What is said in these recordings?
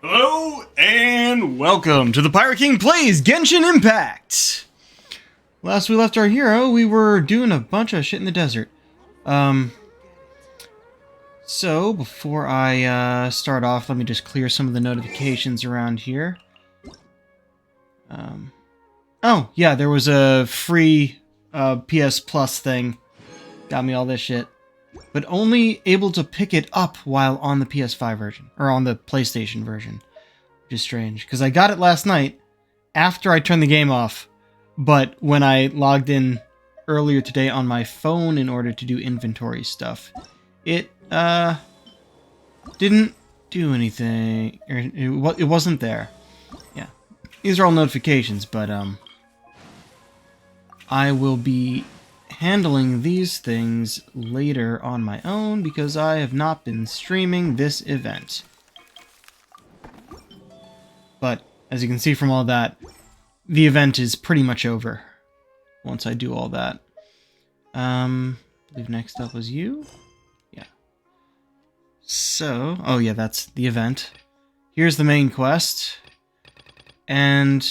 Hello and welcome to the Pirate King Plays Genshin Impact! Last we left our hero, we were doing a bunch of shit in the desert. So before I start off, let me just clear some of the notifications around here. Oh, yeah, there was a free PS Plus thing. Got me all this shit. But only able to pick it up while on the PS5 version, or on the PlayStation version, which is strange, because I got it last night after I turned the game off, but when I logged in earlier today on my phone in order to do inventory stuff, it didn't do anything, or it wasn't there. Yeah, these are all notifications, but I will be handling these things later on my own because I have not been streaming this event. But as you can see from all that, the event is pretty much over once I do all that. I believe next up was you? Yeah. So, oh yeah, that's the event. Here's the main quest. And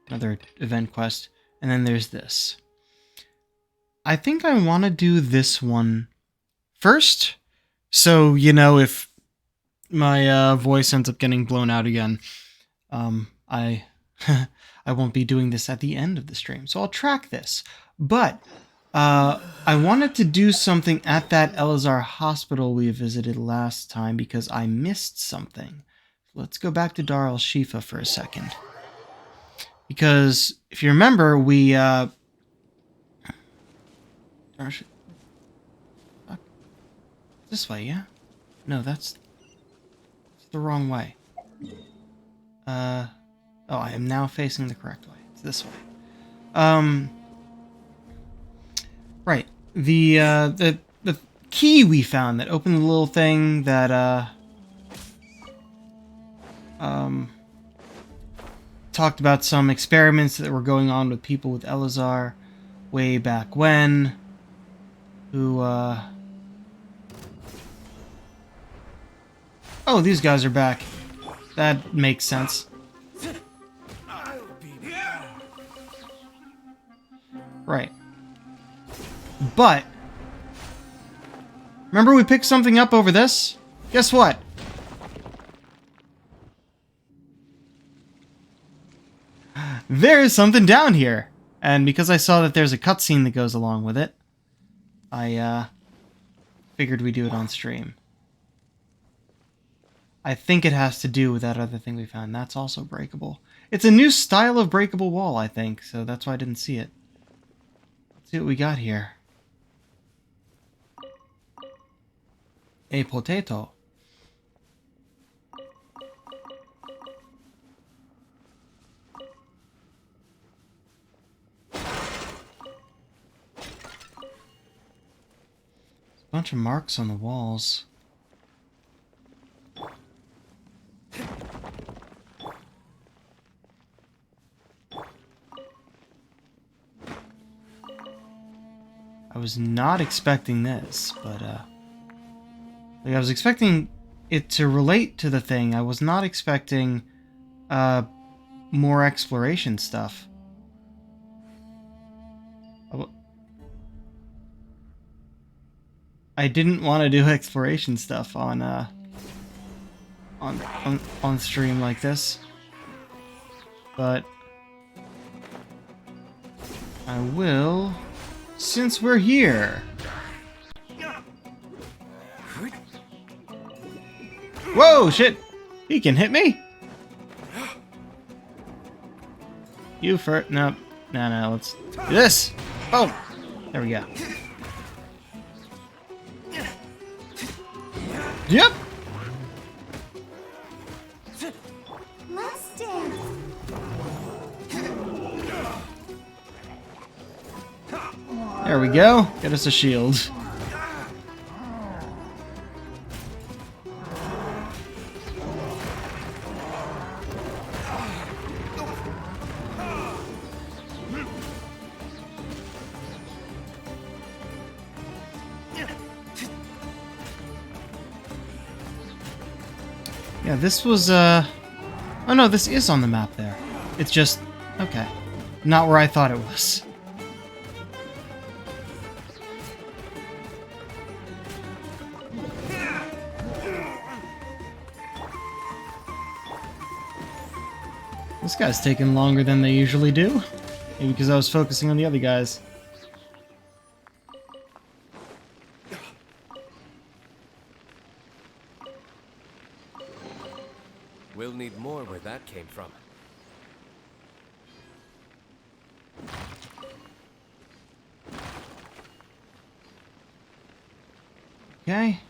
another event quest. And then there's this. I think I want to do this one first, so, you know, if my voice ends up getting blown out again, I won't be doing this at the end of the stream, so I'll track this. But I wanted to do something at that Elazar hospital we visited last time because I missed something. Let's go back to Dar el Shifa for a second. Because, if you remember, we... This way, yeah? No, that's the wrong way. Oh, I am now facing the correct way. It's this way. Right. The key we found that opened the little thing that, talked about some experiments that were going on with people with Elazar way back when. Who, oh, these guys are back. That makes sense. Right. But, remember we picked something up over this? Guess what? There's something down here. And because I saw that there's a cutscene that goes along with it, I figured we'd do it on stream. I think it has to do with that other thing we found. That's also breakable. It's a new style of breakable wall, I think, so that's why I didn't see it. Let's see what we got here. A potato. Bunch of marks on the walls. I was not expecting this, but like I was expecting it to relate to the thing. I was not expecting more exploration stuff. I didn't want to do exploration stuff on stream like this, but I will since we're here. Whoa, shit! He can hit me. You first. No, no. Let's do this. Boom. There we go. Yep. Let's dance. There we go. Get us a shield. Yeah, this was, oh no, this is on the map there. It's just, okay. Not where I thought it was. This guy's taking longer than they usually do. Maybe because I was focusing on the other guys. We'll need more where that came from. Okay.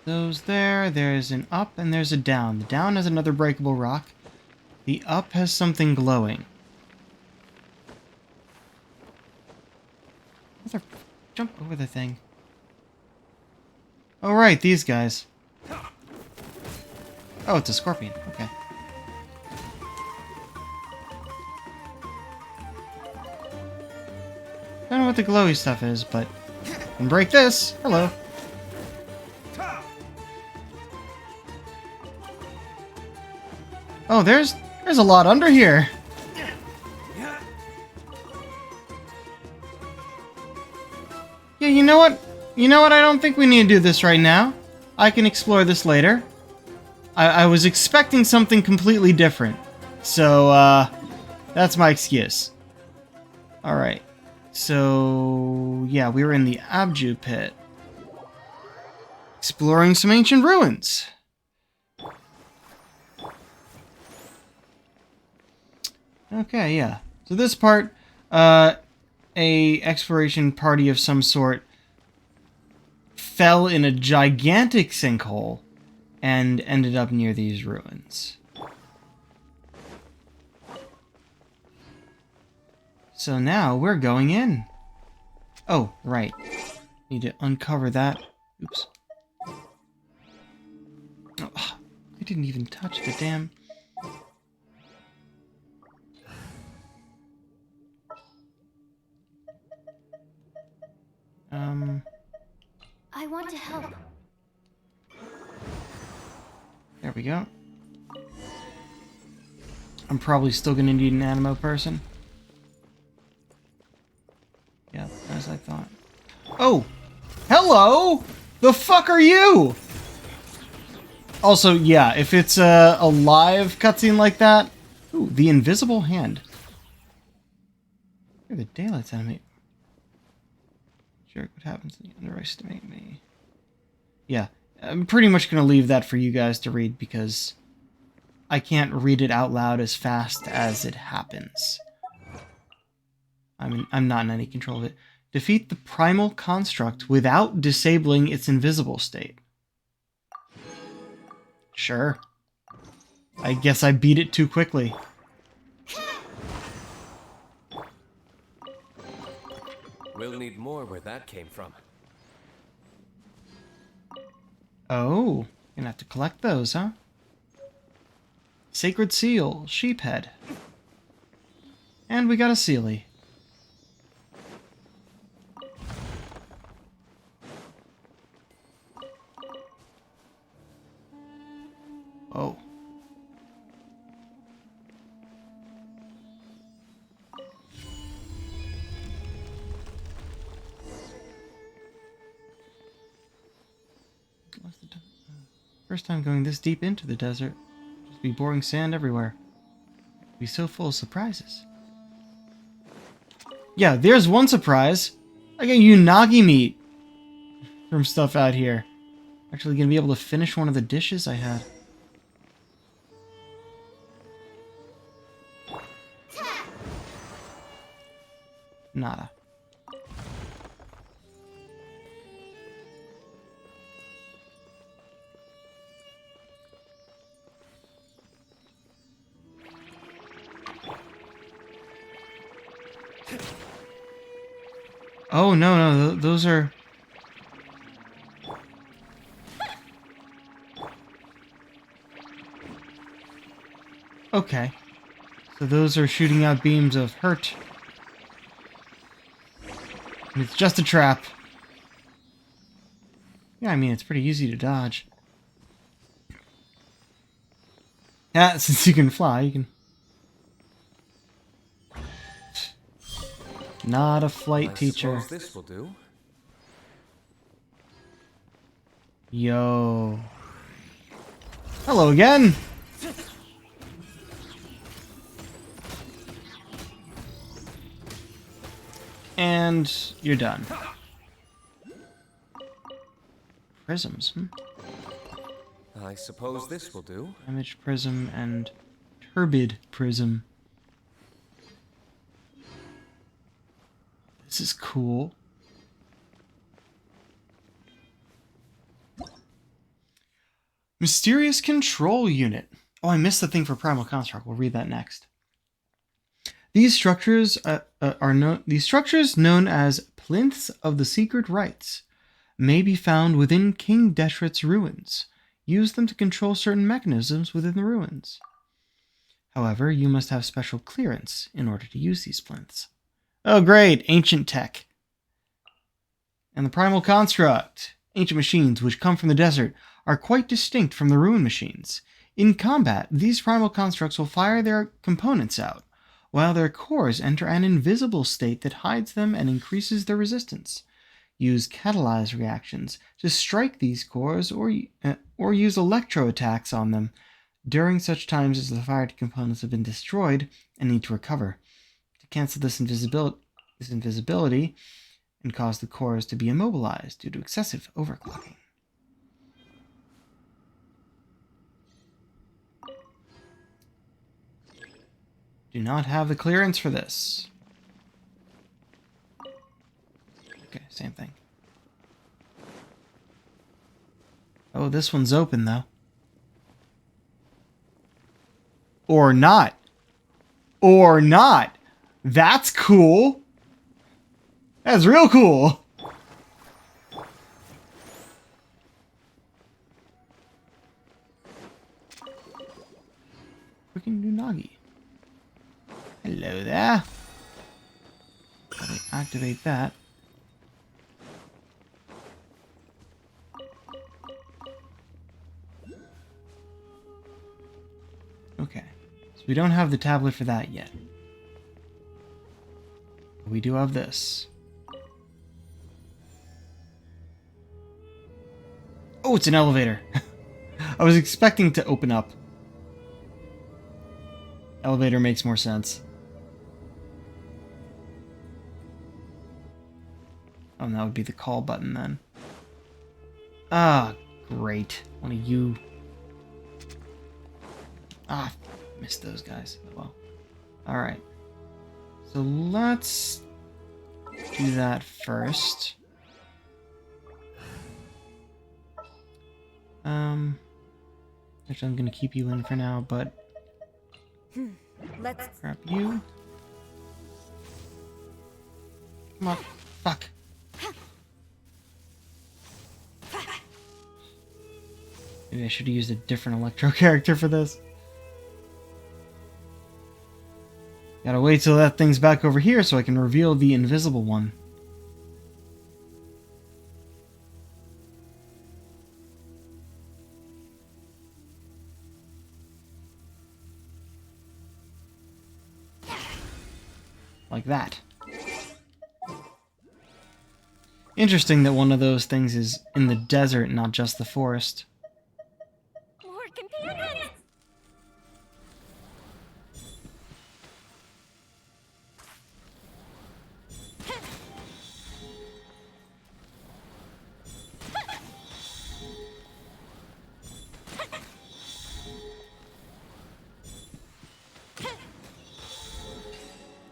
Those there. There's an up and there's a down. The down has another breakable rock. The up has something glowing. Jump over the thing. Oh, right, these guys. Oh, it's a scorpion. Okay. Don't know what the glowy stuff is, but I can break this. Hello. Oh, there's a lot under here. Yeah, you know what? You know what? I don't think we need to do this right now. I can explore this later. I was expecting something completely different. So, that's my excuse. Alright. So, yeah, we were in the Abju pit. Exploring some ancient ruins. Okay, yeah. So this part, a exploration party of some sort fell in a gigantic sinkhole and ended up near these ruins. So now we're going in. Oh, right. Need to uncover that. Oops. Oh, I didn't even touch the damn... I want to help. There we go. I'm probably still gonna need an animo person. Yeah, as I thought. Oh! Hello! The fuck are you? Also, yeah, if it's a live cutscene like that... Ooh, the invisible hand. Here, the daylight's enemy. Jerk, what happens when you underestimate me? Yeah, I'm pretty much gonna leave that for you guys to read because I can't read it out loud as fast as it happens. I'm not in any control of it. Defeat the primal construct without disabling its invisible state. Sure. I guess I beat it too quickly. We'll need more where that came from. Oh, gonna have to collect those, huh? Sacred seal, sheephead. And we got a Sealy. Oh. First time going this deep into the desert. Just be boring sand everywhere. Be so full of surprises. Yeah, there's one surprise. I got unagi meat from stuff out here. Actually gonna be able to finish one of the dishes I had. Nada. Oh, no, those are... Okay. So those are shooting out beams of hurt. And it's just a trap. Yeah, I mean, it's pretty easy to dodge. Yeah, since you can fly, you can... Not a flight I teacher. suppose this will do. Yo. Hello again! And you're done. Prisms, I suppose this will do. Damaged prism and turbid prism. This is cool. Mysterious control unit. Oh, I missed the thing for Primal Construct. We'll read that next. These structures these structures, known as plinths of the secret rites, may be found within King Deshret's ruins. Use them to control certain mechanisms within the ruins. However, you must have special clearance in order to use these plinths. Oh great, ancient tech. And the Primal Construct. Ancient machines which come from the desert are quite distinct from the ruin machines. In combat, these primal constructs will fire their components out, while their cores enter an invisible state that hides them and increases their resistance. Use catalyzed reactions to strike these cores or use electro attacks on them during such times as the fired components have been destroyed and need to recover. To cancel this invisibility and cause the cores to be immobilized due to excessive overclocking. Do not have the clearance for this. Okay, same thing. Oh, this one's open though. Or not. Or not. That's cool. That's real cool. Freaking Nunagi. Hello there. Let me activate that. Okay. So we don't have the tablet for that yet. But we do have this. Oh, it's an elevator. I was expecting to open up. Elevator makes more sense. Oh, and that would be the call button then. Ah, great. One of you. Ah, missed those guys. Oh, well. Alright. So let's do that first. Which I'm gonna keep you in for now, but Let's grab you. Come on. Fuck. Maybe I should have used a different Electro character for this. Gotta wait till that thing's back over here so I can reveal the invisible one. Like that. Interesting that one of those things is in the desert, not just the forest. more companions.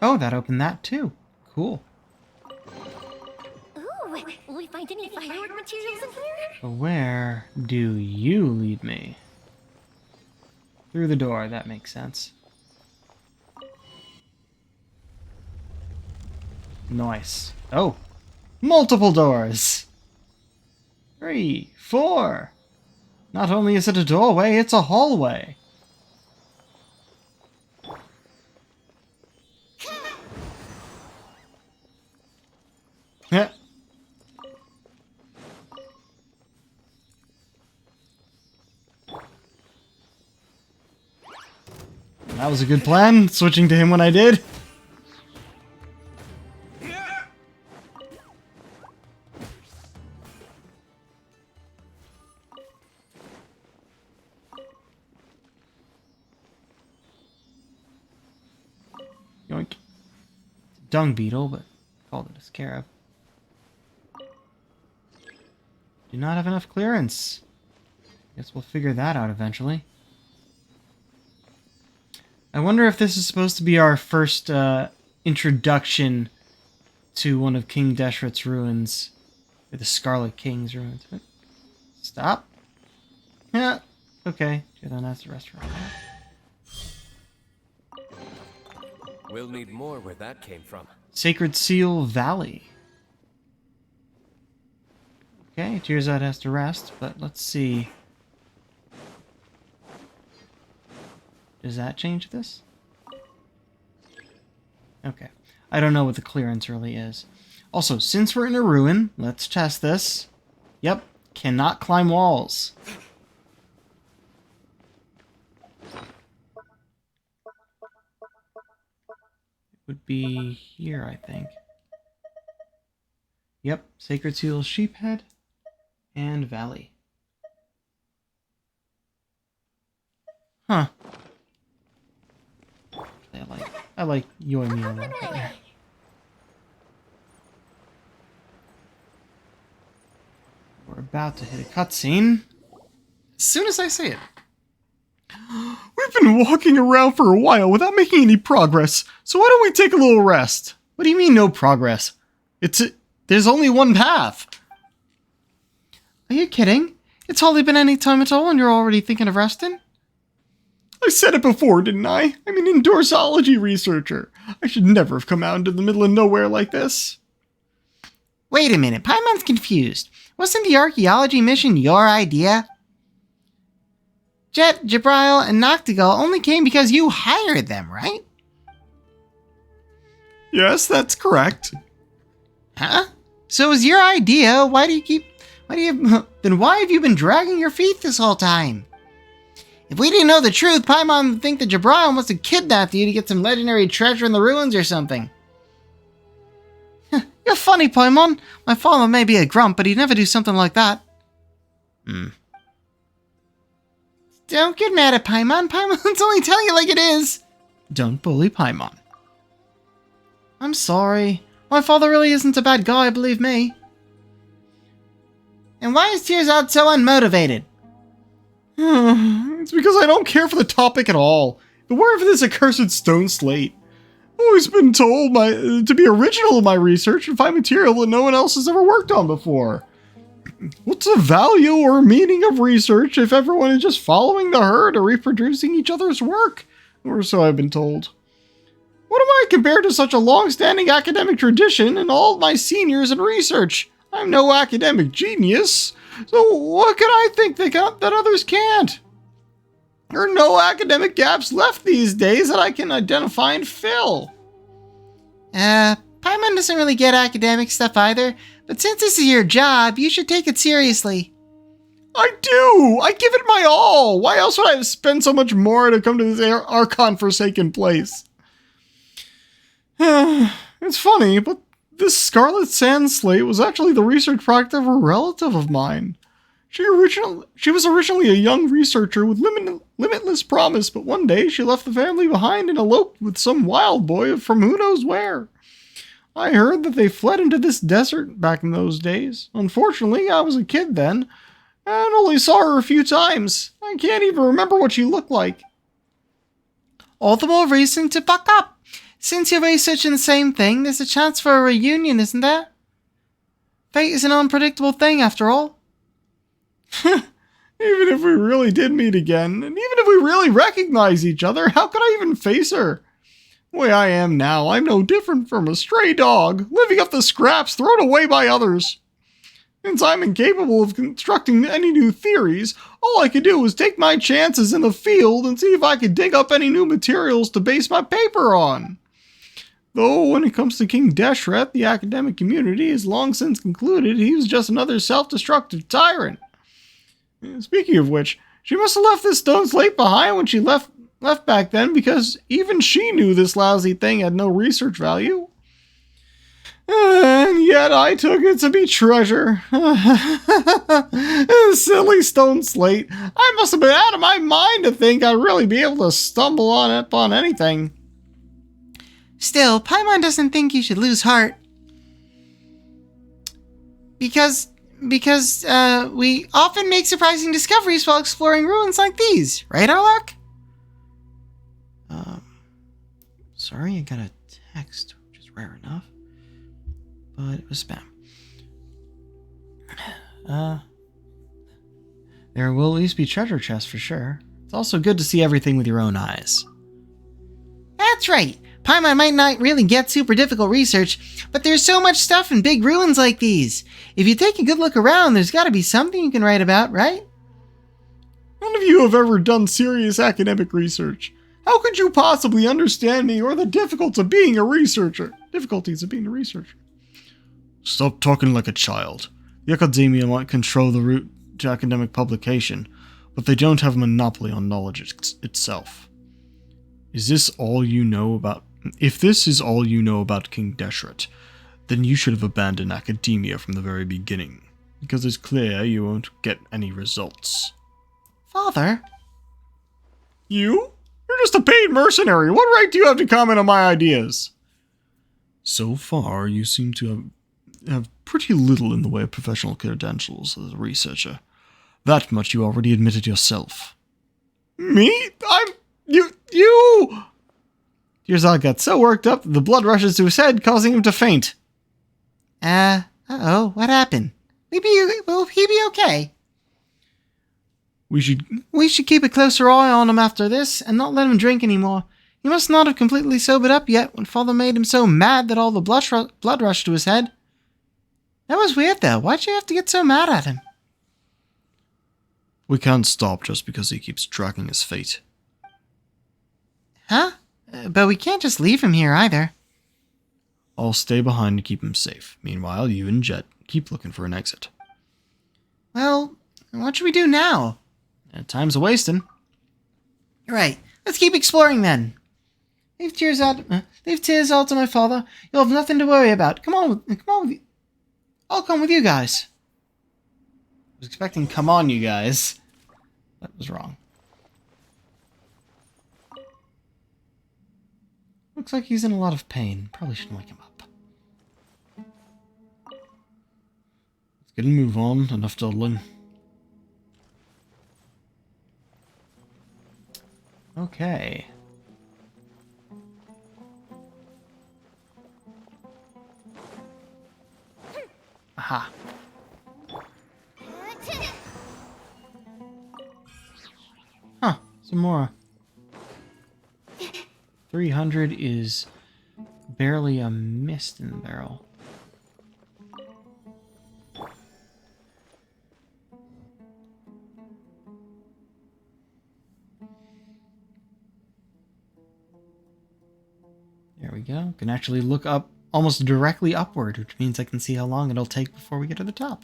Oh, that opened that too. Cool. Ooh, will we find any firework materials in here? But where do you lead me? Through the door, that makes sense. Nice. Oh, multiple doors. 3, 4. Not only is it a doorway, it's a hallway. Yeah. That was a good plan, switching to him when I did. Yoink. Dung beetle, but called it a scarab. Do not have enough clearance. Guess we'll figure that out eventually. I wonder if this is supposed to be our first introduction to one of King Deshret's ruins. Or the Scarlet King's ruins. Stop. Yeah. Okay. Then that's the restaurant. We'll need more where that came from. Sacred Seal Valley. Okay, Tearside has to rest, but let's see. Does that change this? Okay. I don't know what the clearance really is. Also, since we're in a ruin, let's test this. Yep, cannot climb walls. It would be here, I think. Yep, Sacred Seal Sheephead and Valley. Huh. I like you and me a lot better. We're about to hit a cutscene. As soon as I say it. We've been walking around for a while without making any progress, so why don't we take a little rest? What do you mean no progress? There's only one path. Are you kidding? It's hardly been any time at all and you're already thinking of resting? I said it before, didn't I? I'm an indoor zoology researcher. I should never have come out into the middle of nowhere like this. Wait a minute, Paimon's confused. Wasn't the archaeology mission your idea? Jet, Jabril, and Noctigal only came because you hired them, right? Yes, that's correct. Huh? So it was your idea. Then why have you been dragging your feet this whole time? If we didn't know the truth, Paimon would think that Jabril must have kidnapped you to get some legendary treasure in the ruins or something. You're funny, Paimon. My father may be a grump, but he'd never do something like that. Don't get mad at Paimon. Paimon's only telling you like it is. Don't bully Paimon. I'm sorry. My father really isn't a bad guy, believe me. And why is Tearside so unmotivated? It's because I don't care for the topic at all. Beware of this accursed stone slate. I've always been told to be original in my research and find material that no one else has ever worked on before. What's the value or meaning of research if everyone is just following the herd or reproducing each other's work? Or so I've been told. What am I compared to such a long-standing academic tradition and all of my seniors in research? I'm no academic genius, so what can I think that others can't? There are no academic gaps left these days that I can identify and fill. Paimon doesn't really get academic stuff either, but since this is your job, you should take it seriously. I do! I give it my all! Why else would I have spent so much more to come to this Archon forsaken place? It's funny, but this Scarlet Sand Slate was actually the research project of a relative of mine. She was originally a young researcher with limitless promise, but one day she left the family behind and eloped with some wild boy from who knows where. I heard that they fled into this desert back in those days. Unfortunately, I was a kid then, and only saw her a few times. I can't even remember what she looked like. All the more reason to buck up. Since you're researching the same thing, there's a chance for a reunion, isn't there? Fate is an unpredictable thing, after all. Even if we really did meet again, and even if we really recognize each other, how could I even face her? The way I am now, I'm no different from a stray dog, living off the scraps thrown away by others. Since I'm incapable of constructing any new theories, all I could do is take my chances in the field and see if I could dig up any new materials to base my paper on. Though when it comes to King Deshret, the academic community has long since concluded he was just another self-destructive tyrant. Speaking of which, she must have left this stone slate behind when she left left back then because even she knew this lousy thing had no research value. And yet I took it to be treasure. Silly stone slate. I must have been out of my mind to think I'd really be able to stumble upon anything. Still, Paimon doesn't think you should lose heart. Because we often make surprising discoveries while exploring ruins like these. Right, Arlok? Sorry, I got a text, which is rare enough. But it was spam. There will at least be treasure chests for sure. It's also good to see everything with your own eyes. That's right. Paimon might not really get super difficult research, but there's so much stuff in big ruins like these. If you take a good look around, there's got to be something you can write about, right? None of you have ever done serious academic research. How could you possibly understand me or the difficulties of being a researcher? Stop talking like a child. The academia might control the route to academic publication, but they don't have a monopoly on knowledge itself. If this is all you know about King Deshret, then you should have abandoned academia from the very beginning, because it's clear you won't get any results. Father? You? You're just a paid mercenary. What right do you have to comment on my ideas? So far, you seem to have pretty little in the way of professional credentials as a researcher. That much you already admitted yourself. Me? You! Tirzad got so worked up that the blood rushes to his head, causing him to faint. Uh-oh, what happened? Will he be okay? We should keep a closer eye on him after this, and not let him drink anymore. He must not have completely sobered up yet when Father made him so mad that all the blood rushed to his head. That was weird, though. Why'd you have to get so mad at him? We can't stop just because he keeps dragging his feet. Huh? But we can't just leave him here either. I'll stay behind to keep him safe. Meanwhile, you and Jet keep looking for an exit. Well, what should we do now? Time's a-wasting. Right. Let's keep exploring then. Leave Tirzad to my father. You'll have nothing to worry about. Come on with you. I'll come with you guys. I was expecting come on, you guys. That was wrong. Looks like he's in a lot of pain. Probably shouldn't wake him up. Let's get a move on. Enough dawdling. Okay. Aha. Huh, some more. 300 is barely a mist in the barrel. There we go. Can actually look up almost directly upward, which means I can see how long it'll take before we get to the top.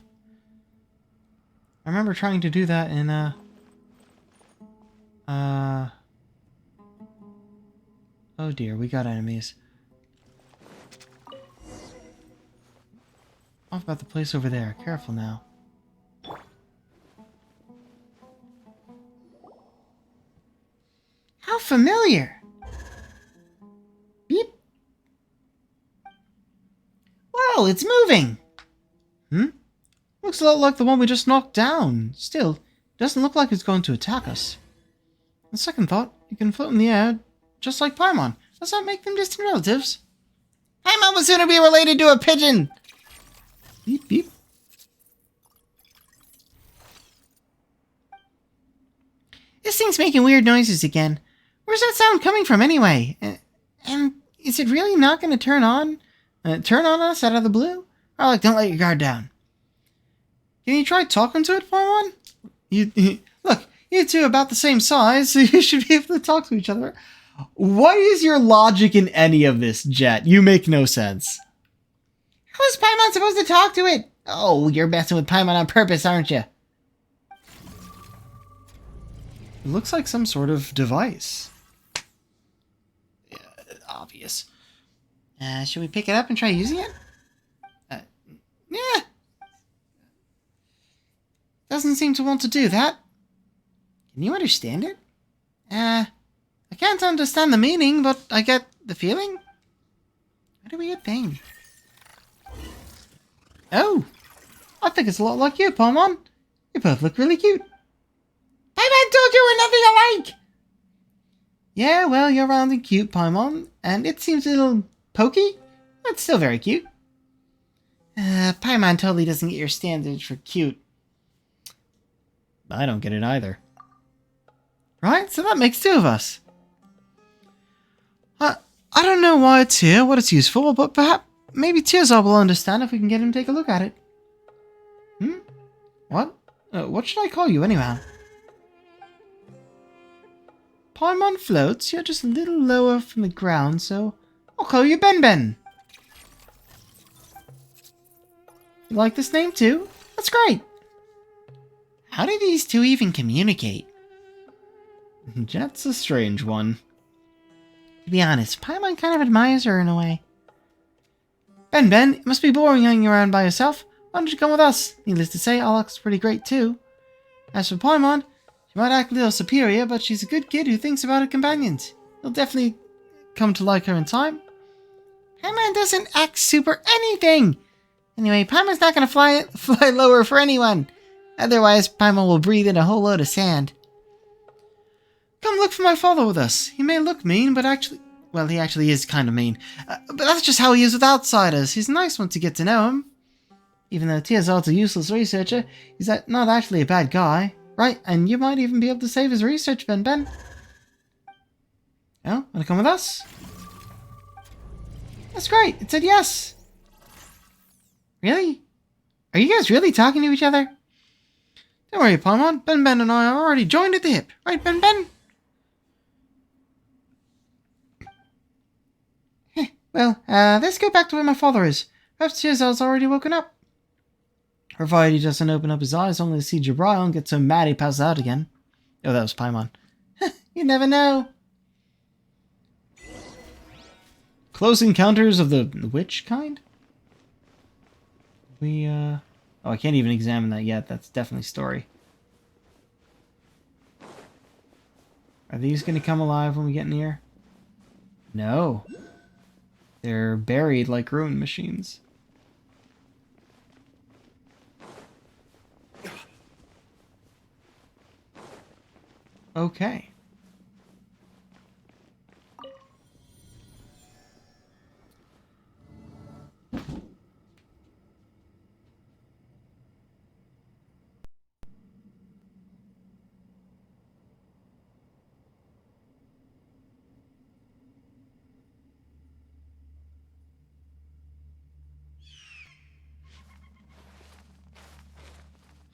I remember trying to do that in oh dear, we got enemies. Off about the place over there. Careful now. How familiar! Beep. Whoa, it's moving! Looks a lot like the one we just knocked down. Still, doesn't look like it's going to attack us. On second thought, you can float in the air just like Paimon. Does that make them distant relatives? Paimon would sooner be related to a pigeon! Beep, beep. This thing's making weird noises again. Where's that sound coming from anyway? And is it really not going to turn on us out of the blue? Oh, like, don't let your guard down. Can you try talking to it, Paimon? Look, you two are about the same size, so you should be able to talk to each other. What is your logic in any of this, Jet? You make no sense. How is Paimon supposed to talk to it? Oh, you're messing with Paimon on purpose, aren't you? It looks like some sort of device. obvious. Should we pick it up and try using it? Yeah. Doesn't seem to want to do that. Can you understand it? I can't understand the meaning, but I get the feeling. What a weird thing. Oh, I think it's a lot like you, Paimon. You both look really cute. Paimon told you we're nothing alike! Yeah, well, you're round and cute, Paimon, and it seems a little pokey, but still very cute. Paimon totally doesn't get your standards for cute. I don't get it either. Right, so that makes two of us. I don't know why it's here, what it's used for, but perhaps maybe Tearzal will understand if we can get him to take a look at it. What? What should I call you anyhow? Paimon floats, you're just a little lower from the ground, so I'll call you Ben Ben. You like this name too? That's great. How do these two even communicate? That's a strange one. To be honest, Paimon kind of admires her in a way. Ben Ben, it must be boring hanging around by yourself. Why don't you come with us? Needless to say, Alex is pretty great too. As for Paimon, she might act a little superior, but she's a good kid who thinks about her companions. You'll definitely come to like her in time. Paimon doesn't act super anything! Anyway, Paimon's not gonna fly lower for anyone. Otherwise, Paimon will breathe in a whole load of sand. Come look for my father with us. He may look mean, but actually... Well, he actually is kind of mean. But that's just how he is with outsiders. He's nice once you get to know him. Even though Tearzal's a useless researcher, he's not actually a bad guy. Right, and you might even be able to save his research, Ben Ben. Oh, wanna come with us? That's great, it said yes. Really? Are you guys really talking to each other? Don't worry, Paimon. Ben Ben and I are already joined at the hip. Right, Ben Ben? Well, let's go back to where my father is. Perhaps Tearzal's already woken up. Provided he doesn't open up his eyes only to see Jabrail and get so mad he passes out again. Oh, that was Paimon. You never know. Close encounters of the witch kind? Oh, I can't even examine that yet. That's definitely story. Are these going to come alive when we get near? No. They're buried like ruin machines. Okay.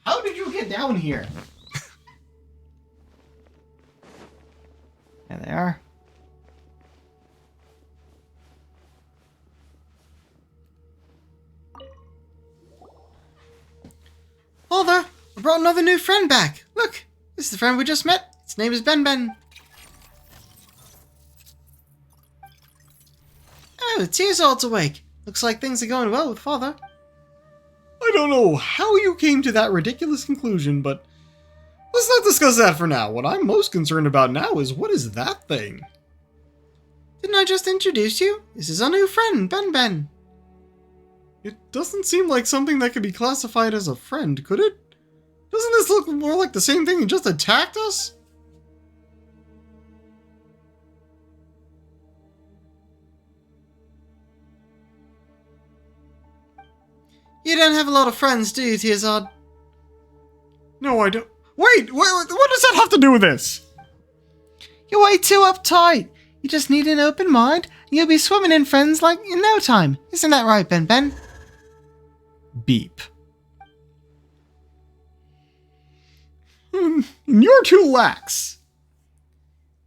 How did you get down here? There they are. Father, I brought another new friend back. Look, this is the friend we just met. Its name is Ben Ben. Oh, Tearzal's awake. Looks like things are going well with Father. I don't know how you came to that ridiculous conclusion, but let's not discuss that for now. What I'm most concerned about now is what is that thing? Didn't I just introduce you? This is our new friend, Ben Ben. It doesn't seem like something that could be classified as a friend, could it? Doesn't this look more like the same thing that just attacked us? You don't have a lot of friends, do you, Tearzal? No, I don't. Wait, what does that have to do with this? You're way too uptight. You just need an open mind, and you'll be swimming in friends like in no time. Isn't that right, Ben Ben? Beep. You're too lax.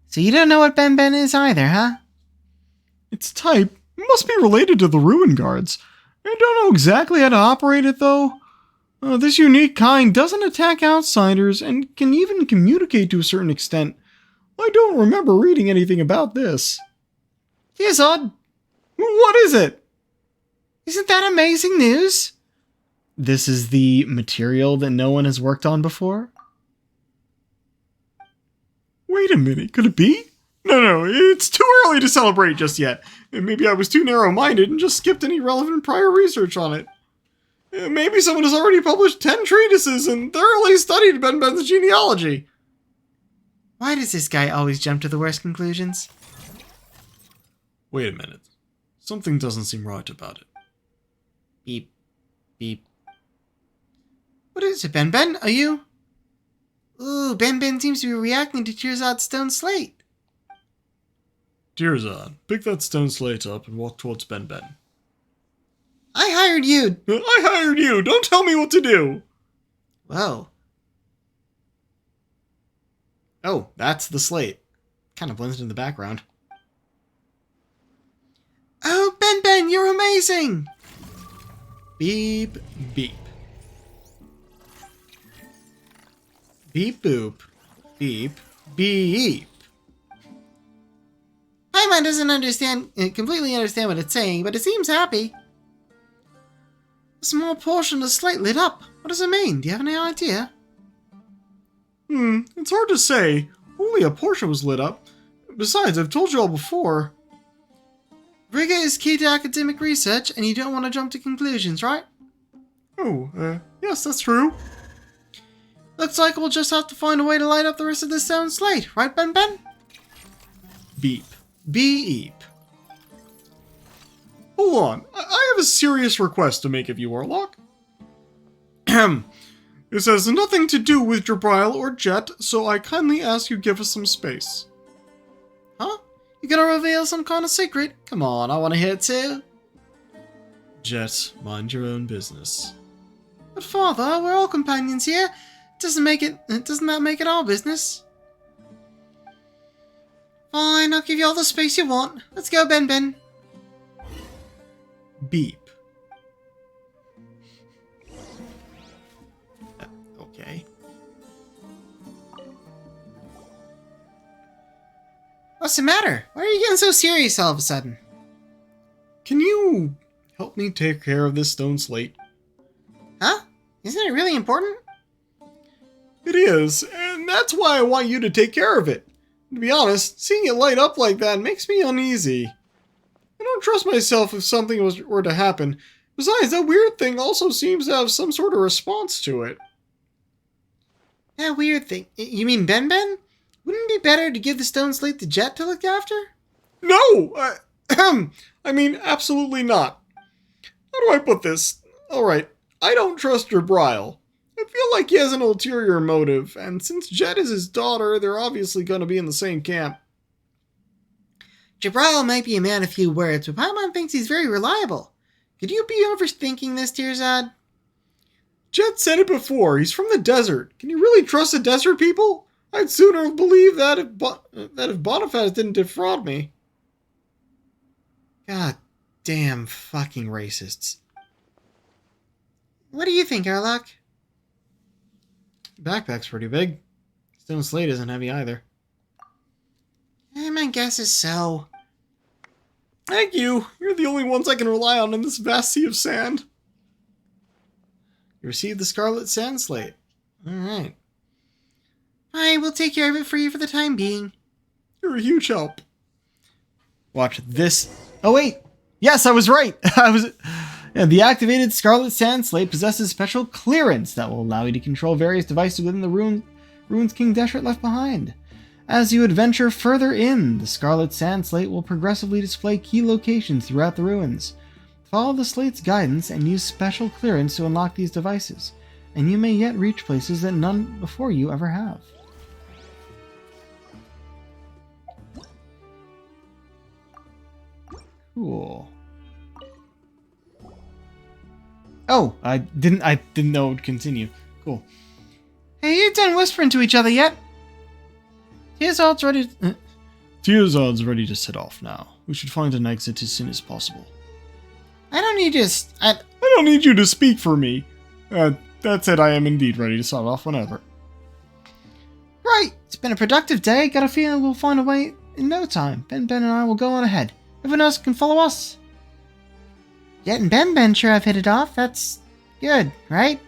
So you don't know what Ben Ben is either, huh? Its type must be related to the Ruin Guards. I don't know exactly how to operate it, though. This unique kind doesn't attack outsiders and can even communicate to a certain extent. I don't remember reading anything about this. Tearzard, what is it? Isn't that amazing news? This is the material that no one has worked on before? Wait a minute, could it be? No, it's too early to celebrate just yet. Maybe I was too narrow-minded and just skipped any relevant prior research on it. Maybe someone has already published 10 treatises and thoroughly studied Benben's genealogy. Why does this guy always jump to the worst conclusions? Wait a minute. Something doesn't seem right about it. Beep. Beep. What is it, Ben? Are you... Ooh, Ben seems to be reacting to Tearzard's stone slate. Tearzard, pick that stone slate up and walk towards Ben. I hired you! I hired you! Don't tell me what to do! Whoa. Oh, that's the slate. Kind of blends into the background. Oh, Ben, you're amazing! Beep, beep. Beep, boop. Beep, beep. Paimon doesn't completely understand what it's saying, but it seems happy. A small portion of the slate lit up. What does it mean? Do you have any idea? It's hard to say. Only a portion was lit up. Besides, I've told you all before. Rigor is key to academic research, and you don't want to jump to conclusions, right? Oh, yes, that's true. Looks like we'll just have to find a way to light up the rest of this stone slate, right, Ben? Beep. Beep. Hold on, I have a serious request to make of you, Warlock. This has nothing to do with Jabril or Jet, so I kindly ask you give us some space. Huh? You gonna reveal some kind of secret? Come on, I wanna hear it too. Jet, mind your own business. But Father, we're all companions here. Doesn't that make it our business? Fine, I'll give you all the space you want. Let's go, Ben. Beep. Okay. What's the matter? Why are you getting so serious all of a sudden? Can you help me take care of this stone slate? Huh? Isn't it really important? It is, and that's why I want you to take care of it. To be honest, seeing it light up like that makes me uneasy. I don't trust myself if something were to happen. Besides, that weird thing also seems to have some sort of response to it. That weird thing? You mean Ben? Wouldn't it be better to give the stone slate to Jet to look after? No! I mean, absolutely not. How do I put this? Alright, I don't trust Jabril. I feel like he has an ulterior motive, and since Jet is his daughter, they're obviously going to be in the same camp. Jabril might be a man of few words, but Paimon thinks he's very reliable. Could you be overthinking this, Tearzard? Jet said it before. He's from the desert. Can you really trust the desert people? I'd sooner believe that if Boniface didn't defraud me. God damn fucking racists. What do you think, Arlock? Backpack's pretty big. Stone slate isn't heavy either. My guess is so. Thank you. You're the only ones I can rely on in this vast sea of sand. You received the Scarlet Sand Slate. Alright. Fine, we'll take care of it for you for the time being. You're a huge help. Watch this. Oh wait! Yes, I was right! The activated Scarlet Sand Slate possesses special clearance that will allow you to control various devices within the ruins King Deshret left behind. As you adventure further in, the Scarlet Sand Slate will progressively display key locations throughout the ruins. Follow the slate's guidance and use special clearance to unlock these devices, and you may yet reach places that none before you ever have. Cool. Oh, I didn't know it would continue. Cool. Hey, you done whispering to each other yet? Tearzard's ready to set off now. We should find an exit as soon as possible. I don't need you to speak for me. That said, I am indeed ready to set off whenever. Right, it's been a productive day. Got a feeling we'll find a way in no time. Ben and I will go on ahead. Everyone else can follow us. Jet and Ben sure have hit it off. That's good, right?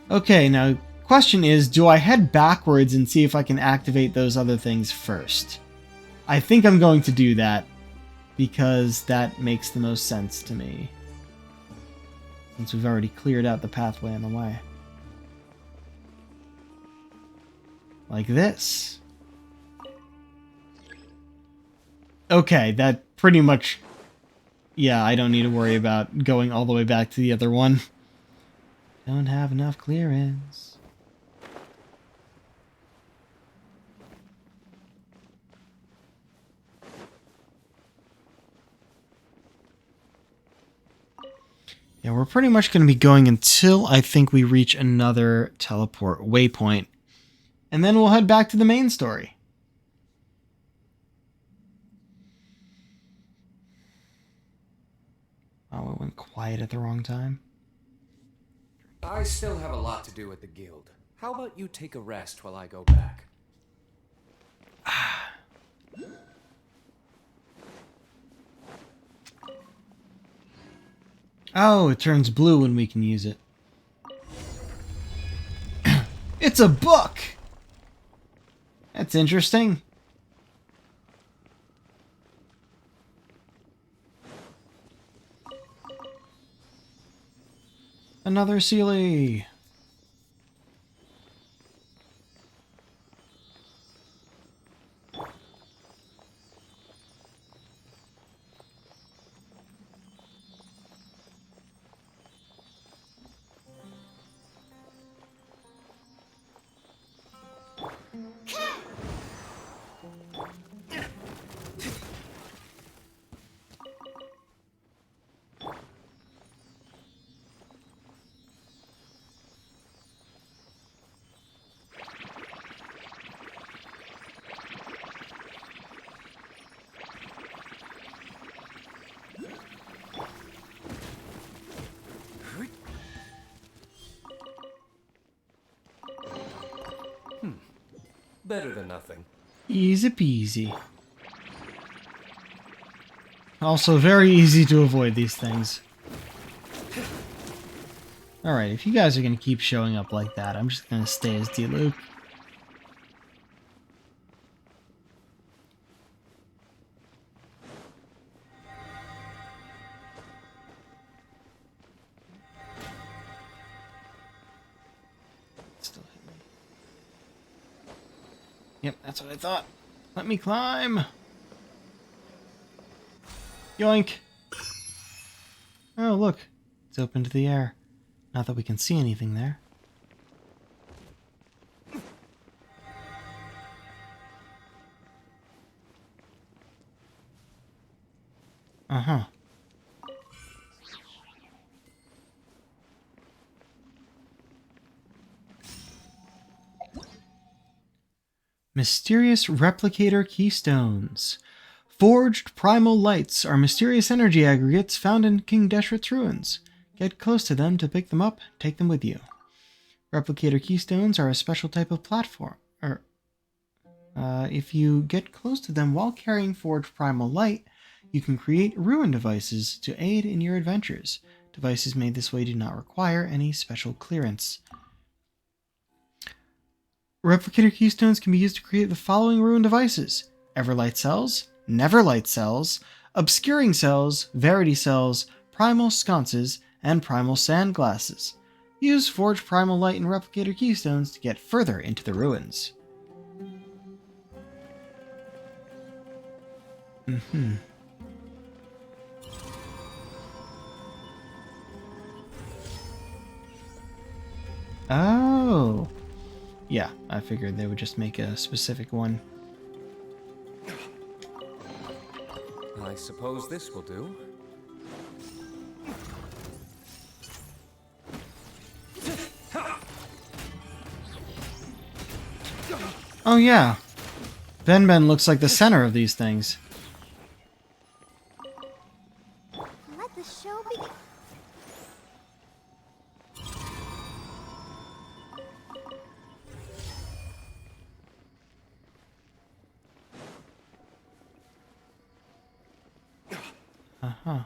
Okay, now question is, do I head backwards and see if I can activate those other things first? I think I'm going to do that because that makes the most sense to me. Since we've already cleared out the pathway on the way. Like this. Okay, that pretty much... Yeah, I don't need to worry about going all the way back to the other one. Don't have enough clearance. Yeah, we're pretty much going to be going until I think we reach another teleport waypoint. And then we'll head back to the main story. Oh, it went quiet at the wrong time. I still have a lot to do at the guild. How about you take a rest while I go back? Oh, it turns blue when we can use it. It's a book! That's interesting. Another Sealy. Better than nothing. Easy peasy. Also very easy to avoid these things. Alright, if you guys are going to keep showing up like that, I'm just going to stay as D-Luke. Still hit me. Yep, that's what I thought. Let me climb. Yoink. Oh, look. It's open to the air. Not that we can see anything there. Uh-huh. Mysterious replicator keystones. Forged primal lights are mysterious energy aggregates found in King Deshret's ruins. Get close to them to pick them up, take them with you. Replicator keystones are a special type of platform. If you get close to them while carrying forged primal light, you can create ruin devices to aid in your adventures. Devices made this way do not require any special clearance. Replicator keystones can be used to create the following ruin devices: Everlight cells, Neverlight cells, Obscuring cells, Verity cells, Primal sconces, and Primal sand glasses. Use Forged Primal Light and Replicator keystones to get further into the ruins. Oh. Yeah, I figured they would just make a specific one. I suppose this will do. Oh yeah. Ben looks like the center of these things. Let the show begin. Uh-huh.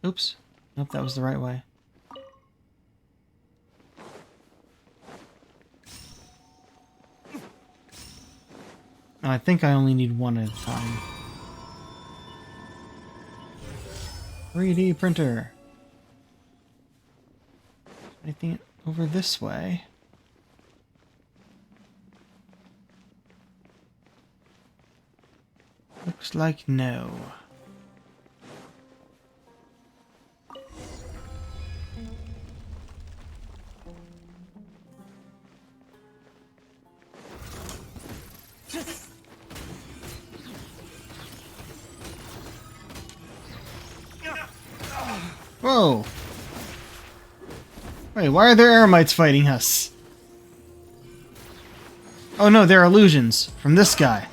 Oops. Nope, that was the right way. I think I only need one at a time. 3D printer. Anything over this way? Looks like no. Whoa! Wait, why are there eremites fighting us? Oh no, they're illusions from this guy.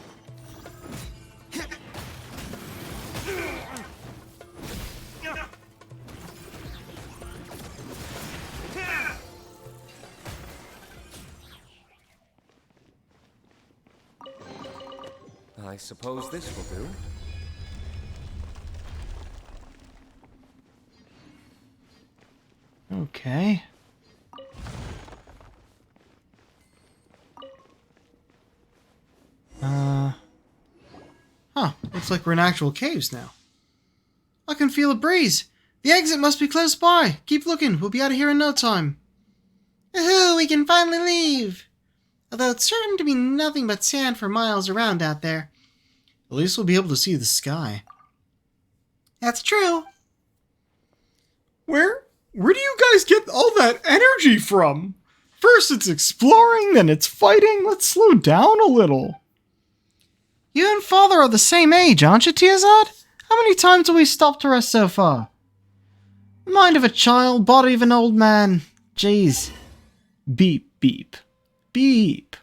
I suppose this will do. Okay. Huh. Looks like we're in actual caves now. I can feel a breeze. The exit must be close by. Keep looking. We'll be out of here in no time. Woohoo! We can finally leave. Although it's certain to be nothing but sand for miles around out there. At least we'll be able to see the sky. That's true. Where do you guys get all that energy from? First it's exploring, then it's fighting. Let's slow down a little. You and Father are the same age, aren't you, Tearzad? How many times have we stopped to rest so far? Mind of a child, body of an old man. Jeez. Beep, beep. Beep.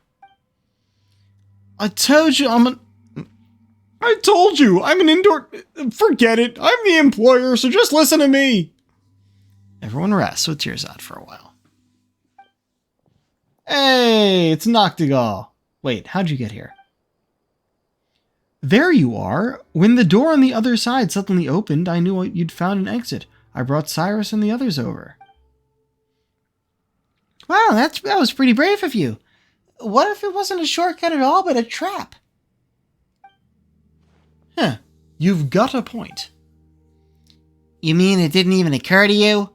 I told you I'm an indoor... Forget it. I'm the employer, so just listen to me. Everyone rests with Tearzad for a while. Hey, it's Noctigal. Wait, how'd you get here? There you are. When the door on the other side suddenly opened, I knew you'd found an exit. I brought Cyrus and the others over. Wow, that was pretty brave of you. What if it wasn't a shortcut at all, but a trap? Huh, you've got a point. You mean it didn't even occur to you?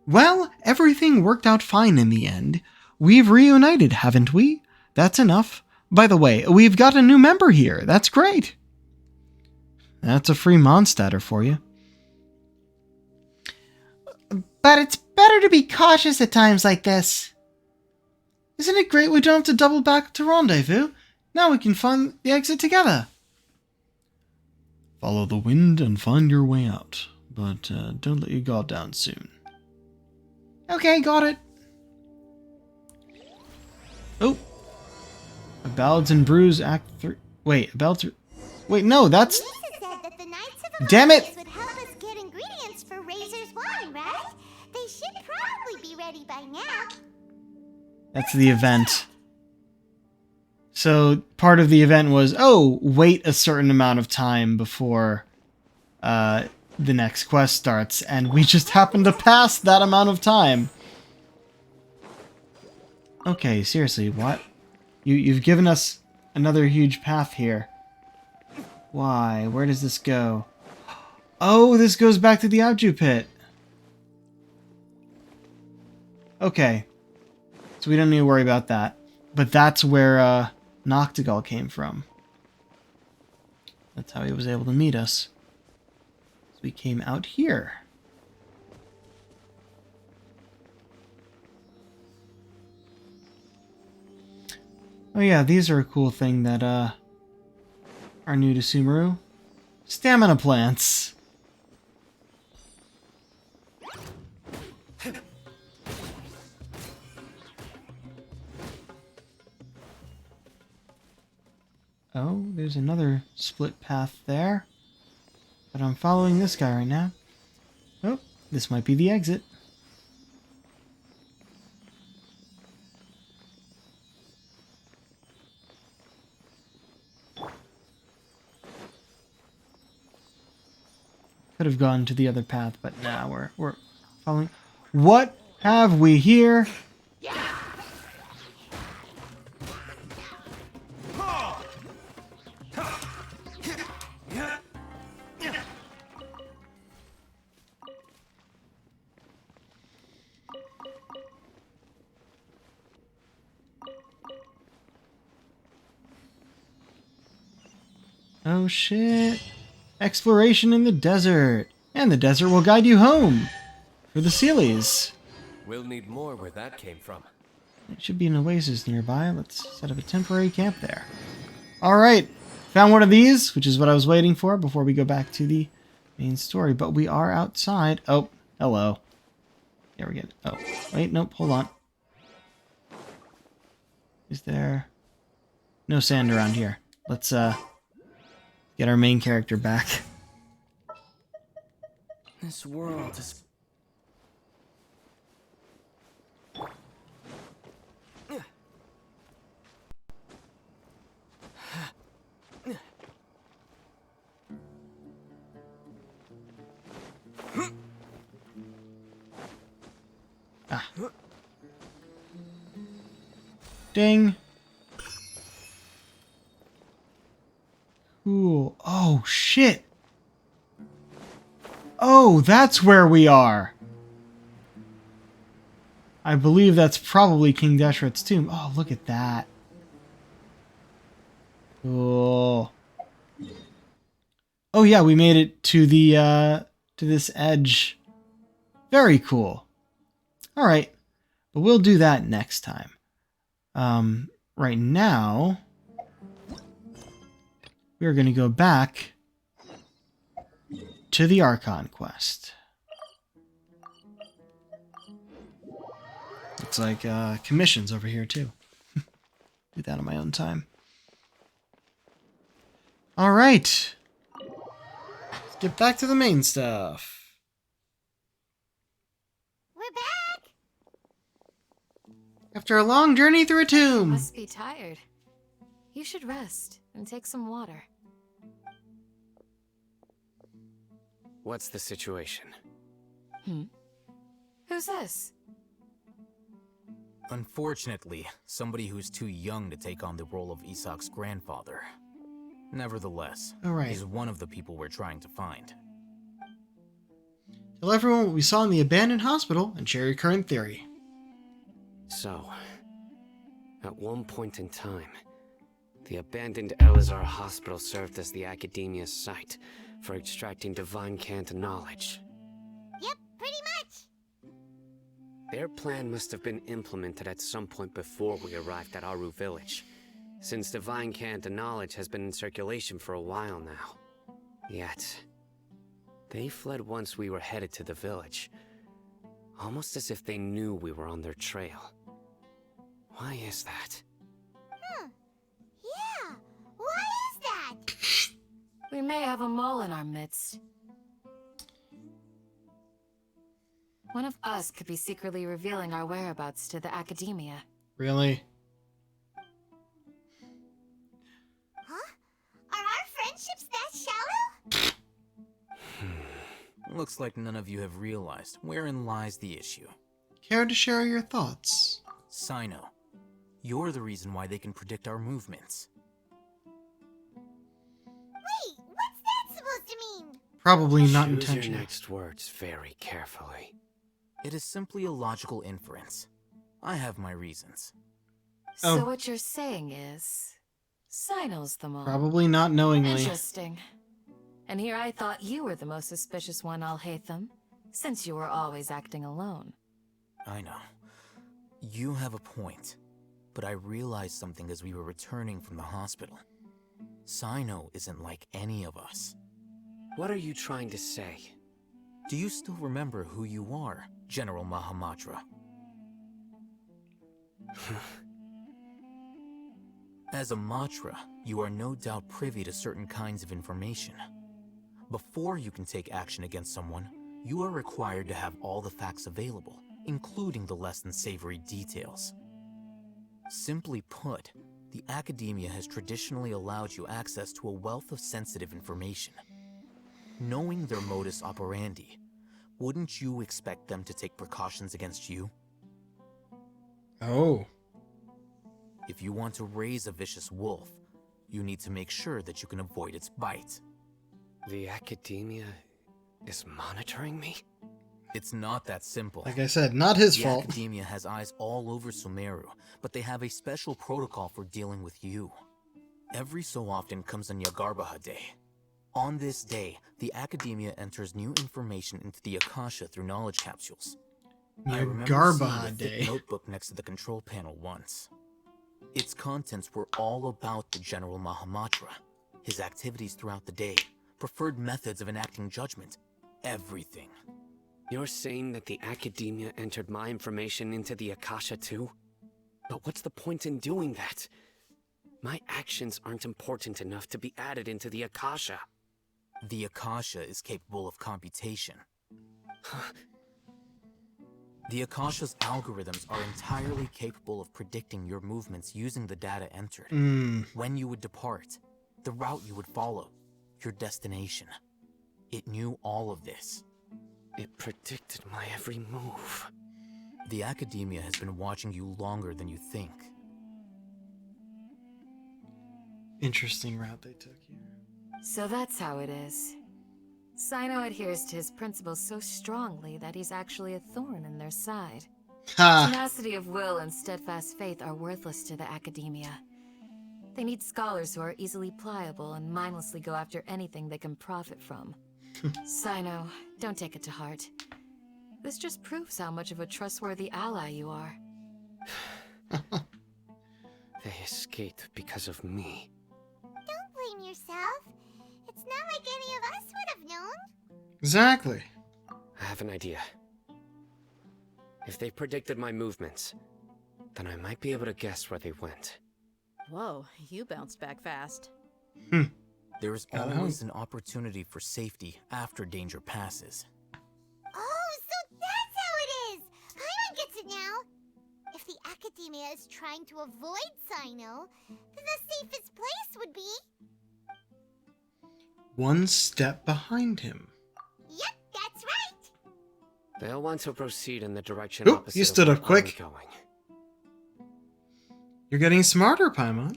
Well, everything worked out fine in the end. We've reunited, haven't we? That's enough. By the way, we've got a new member here. That's great. That's a free Mondstatter for you. But it's better to be cautious at times like this. Isn't it great we don't have to double back to rendezvous? Now we can find the exit together. Follow the wind and find your way out. But don't let your guard down soon. Okay, got it. Oh. A Ballads and Brews Act 3. Wait, a Ballads... Wait, no, that's... Lisa said that the Knights of Damn it! would help us get ingredients for Razor's wine, right? They should probably be ready by now. That's the event. So, part of the event was, oh, wait a certain amount of time before the next quest starts, and we just happened to pass that amount of time. Okay, seriously, what? You've given us another huge path here. Why? Where does this go? Oh, this goes back to the Auju pit. Okay. So we don't need to worry about that. But that's where Noctigal came from. That's how he was able to meet us. So we came out here. Oh yeah, these are a cool thing that are new to Sumeru. Stamina plants. Oh, there's another split path there. But I'm following this guy right now. Oh, this might be the exit. Could have gone to the other path, but now we're following. What have we here? Oh shit. Exploration in the desert. And the desert will guide you home. For the Sealies. We'll need more where that came from. It should be an oasis nearby. Let's set up a temporary camp there. Alright. Found one of these, which is what I was waiting for before we go back to the main story. But we are outside. Oh, hello. There we go. Oh, wait, nope, hold on. Is there... No sand around here. Let's, get our main character back. This world is... Ah. Ding. Cool. Oh, shit. Oh, that's where we are. I believe that's probably King Deshret's tomb. Oh, look at that. Cool. Oh yeah, we made it to the to this edge. Very cool. All right, but we'll do that next time. Right now, we're going to go back to the Archon Quest. Looks like commissions over here too. Do that on my own time. All right. Let's get back to the main stuff. We're back! After a long journey through a tomb. Must be tired. You should rest and take some water. What's the situation? Who's this? Unfortunately, somebody who's too young to take on the role of Isak's grandfather. Nevertheless, All right. he's one of the people we're trying to find. Tell everyone what we saw in the abandoned hospital and share your current theory. So, at one point in time, the abandoned Elazar hospital served as the academia's site for extracting divine cant knowledge. Yep, pretty much. Their plan must have been implemented at some point before we arrived at Aru village, since divine cant knowledge has been in circulation for a while now. Yet, they fled once we were headed to the village, almost as if they knew we were on their trail. Why is that? Yeah, why is that? We may have a mole in our midst. One of us could be secretly revealing our whereabouts to the academia. Really? Huh? Are our friendships that shallow? Looks like none of you have realized wherein lies the issue. Care to share your thoughts? Sino, you're the reason why they can predict our movements. Wait, what's that supposed to mean? Probably not Choose your intentional. next words very carefully. It is simply a logical inference. I have my reasons. Oh. So what you're saying is... Sino's the mole. Probably not knowingly. Interesting. And here I thought you were the most suspicious one, Al-Haytham, since you were always acting alone. I know. You have a point. But I realized something as we were returning from the hospital. Sino isn't like any of us. What are you trying to say? Do you still remember who you are, General Mahamatra? As a Matra, you are no doubt privy to certain kinds of information. Before you can take action against someone, you are required to have all the facts available, including the less than savory details. Simply put, the academia has traditionally allowed you access to a wealth of sensitive information. Knowing their modus operandi, wouldn't you expect them to take precautions against you? Oh. If you want to raise a vicious wolf, you need to make sure that you can avoid its bite. The academia is monitoring me? It's not that simple. Like I said, not his The fault. academia has eyes all over Sumeru, but they have a special protocol for dealing with you. Every so often comes a Nyagarbaha Day. On this day, the academia enters new information into the Akasha through knowledge capsules. I remember seeing Nyagarbaha the thick Day. notebook next to the control panel once. Its contents were all about the General Mahamatra, his activities throughout the day, preferred methods of enacting judgment, everything. You're saying that the academia entered my information into the Akasha too? But what's the point in doing that? My actions aren't important enough to be added into the Akasha. The Akasha is capable of computation. The Akasha's algorithms are entirely capable of predicting your movements using the data entered. When you would depart, the route you would follow, your destination. It knew all of this. It predicted my every move. The academia has been watching you longer than you think. Interesting route they took here. So that's how it is. Sino adheres to his principles so strongly that he's actually a thorn in their side. Ha! Tenacity of will and steadfast faith are worthless to the academia. They need scholars who are easily pliable and mindlessly go after anything they can profit from. Sino, don't take it to heart. This just proves how much of a trustworthy ally you are. They escaped because of me. Don't blame yourself. It's not like any of us would have known. Exactly. I have an idea. If they predicted my movements, then I might be able to guess where they went. Whoa, you bounced back fast. There is Gotta always an opportunity for safety after danger passes. Oh, so that's how it is! Paimon gets it now! If the academia is trying to avoid Sino, then the safest place would be... One step behind him. Yep, that's right! They'll want to proceed in the direction Oop, opposite you of stood where up quick. I'm going. You're getting smarter, Paimon.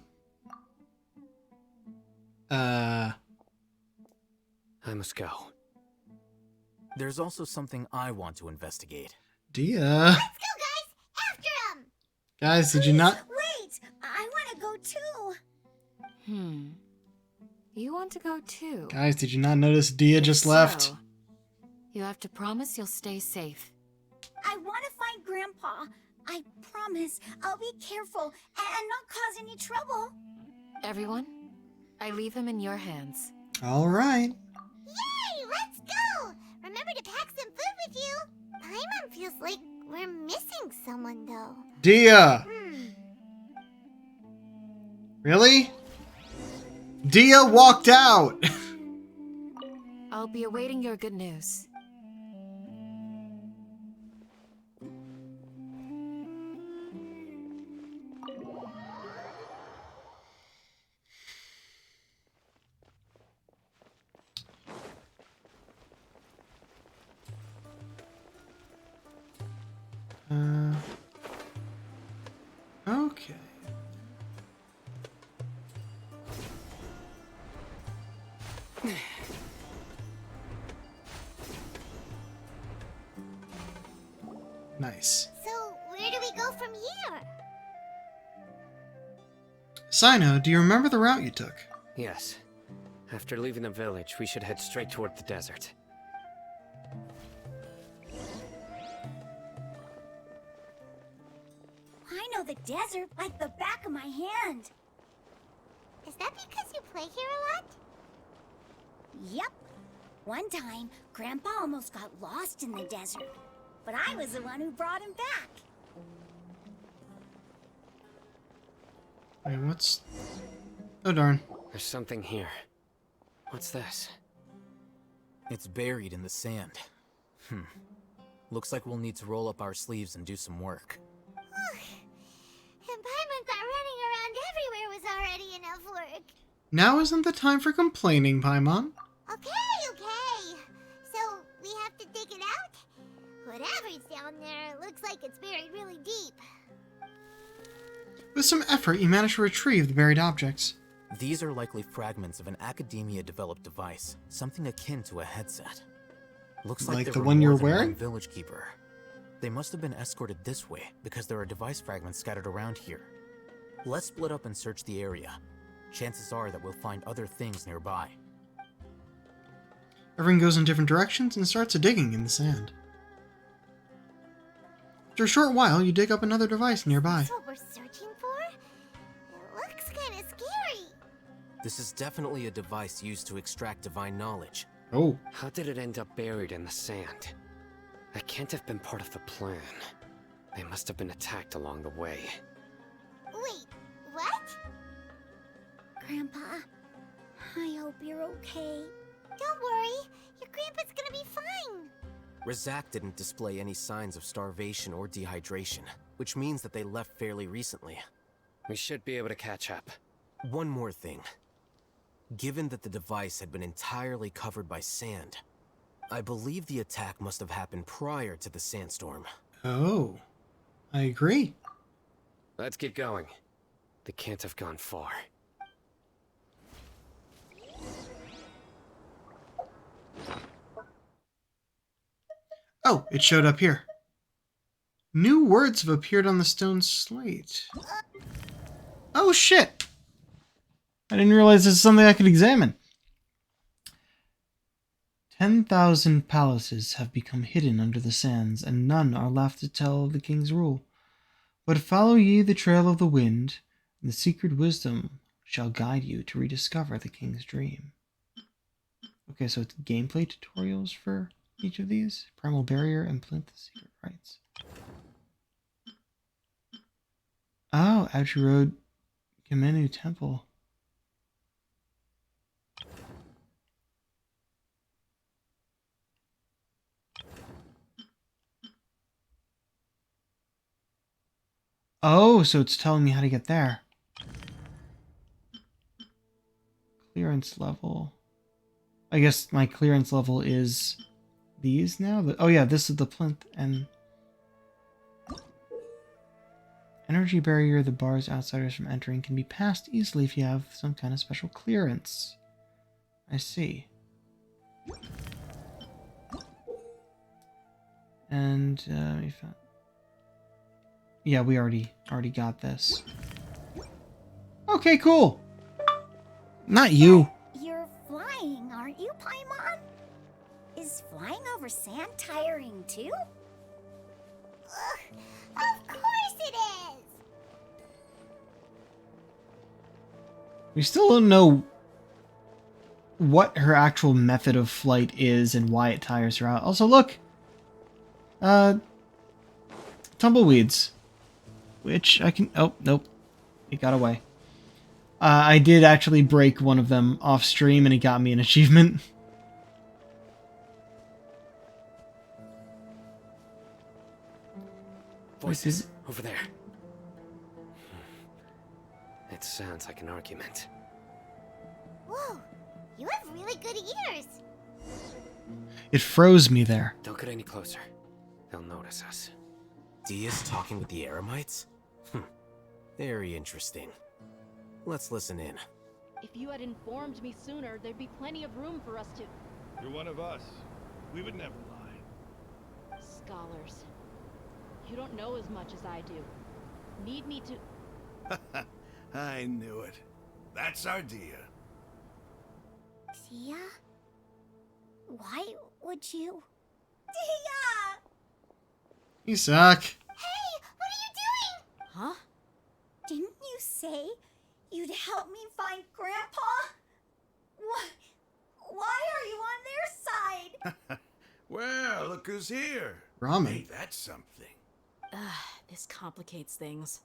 I must go. There's also something I want to investigate. Dia. Let's go, guys! After him! Guys, did you not... Wait! I want to go too! You want to go too? Guys, did you not notice Dia just left? So, you have to promise you'll stay safe. I want to find Grandpa. I promise I'll be careful and not cause any trouble. Everyone, I leave him in your hands. All right. Yay! Let's go! Remember to pack some food with you. Paimon feels like we're missing someone, though. Dia. Really? Dia walked out. I'll be awaiting your good news. Okay. Nice. So, where do we go from here? Sino, do you remember the route you took? Yes. After leaving the village, we should head straight toward the desert. I know the desert like the back of my hand. Is that because you play here a lot? Yep. One time, Grandpa almost got lost in the desert. But I was the one who brought him back. Wait, what's... Oh, darn. There's something here. What's this? It's buried in the sand. Looks like we'll need to roll up our sleeves and do some work. And Paimon thought running around everywhere was already enough work. Now isn't the time for complaining, Paimon. Okay. Whatever's down there looks like it's buried really deep. With some effort, you manage to retrieve the buried objects. These are likely fragments of an Academia-developed device, something akin to a headset. Looks like Like there the were one more you're than wearing? one village keeper. They must have been escorted this way because there are device fragments scattered around here. Let's split up and search the area. Chances are that we'll find other things nearby. Everyone goes in different directions and starts digging in the sand. After a short while, you dig up another device nearby. That's what we're searching for? It looks kind of scary. This is definitely a device used to extract divine knowledge. Oh. How did it end up buried in the sand? That can't have been part of the plan. They must have been attacked along the way. Wait, what? Grandpa, I hope you're okay. Don't worry, your grandpa's gonna be fine. Razak didn't display any signs of starvation or dehydration, which means that they left fairly recently. We should be able to catch up. One more thing. Given that the device had been entirely covered by sand, I believe the attack must have happened prior to the sandstorm. Oh. I agree. Let's get going. They can't have gone far. Oh, it showed up here. New words have appeared on the stone slate. Oh shit! I didn't realize this is something I could examine. 10,000 palaces have become hidden under the sands, and none are left to tell of the king's rule. But follow ye the trail of the wind, and the secret wisdom shall guide you to rediscover the king's dream. Okay, so it's gameplay tutorials for each of these. Primal Barrier and Plinth Secret Rites. Oh, Audrey Road Kamenu Temple. Oh, so it's telling me how to get there. Clearance level. I guess my clearance level is these now? Oh yeah, this is the plinth and... Energy barrier that bars outsiders from entering can be passed easily if you have some kind of special clearance. I see. And, yeah, we already got this. Okay, cool. Not you. You're flying, aren't you, Paimon? Is flying over sand tiring too? Ugh, of course it is! We still don't know what her actual method of flight is and why it tires her out. Also, look! Tumbleweeds. Which I can... Oh, nope. It got away. I did actually break one of them off stream and it got me an achievement. Voices over there. It sounds like an argument. Whoa, you have really good ears. It froze me there. Don't get any closer. They'll notice us. Dia's talking with the Eremites? Very interesting. Let's listen in. If you had informed me sooner, there'd be plenty of room for us to... You're one of us. We would never lie. Scholars. You don't know as much as I do. Need me to... I knew it. That's our Dia. Tia? Why would you... Tia! You suck. Hey, what are you doing? Huh? Didn't you say you'd help me find Grandpa? Why are you on their side? Well, look who's here. Ramen. Hey, that's something. This complicates things.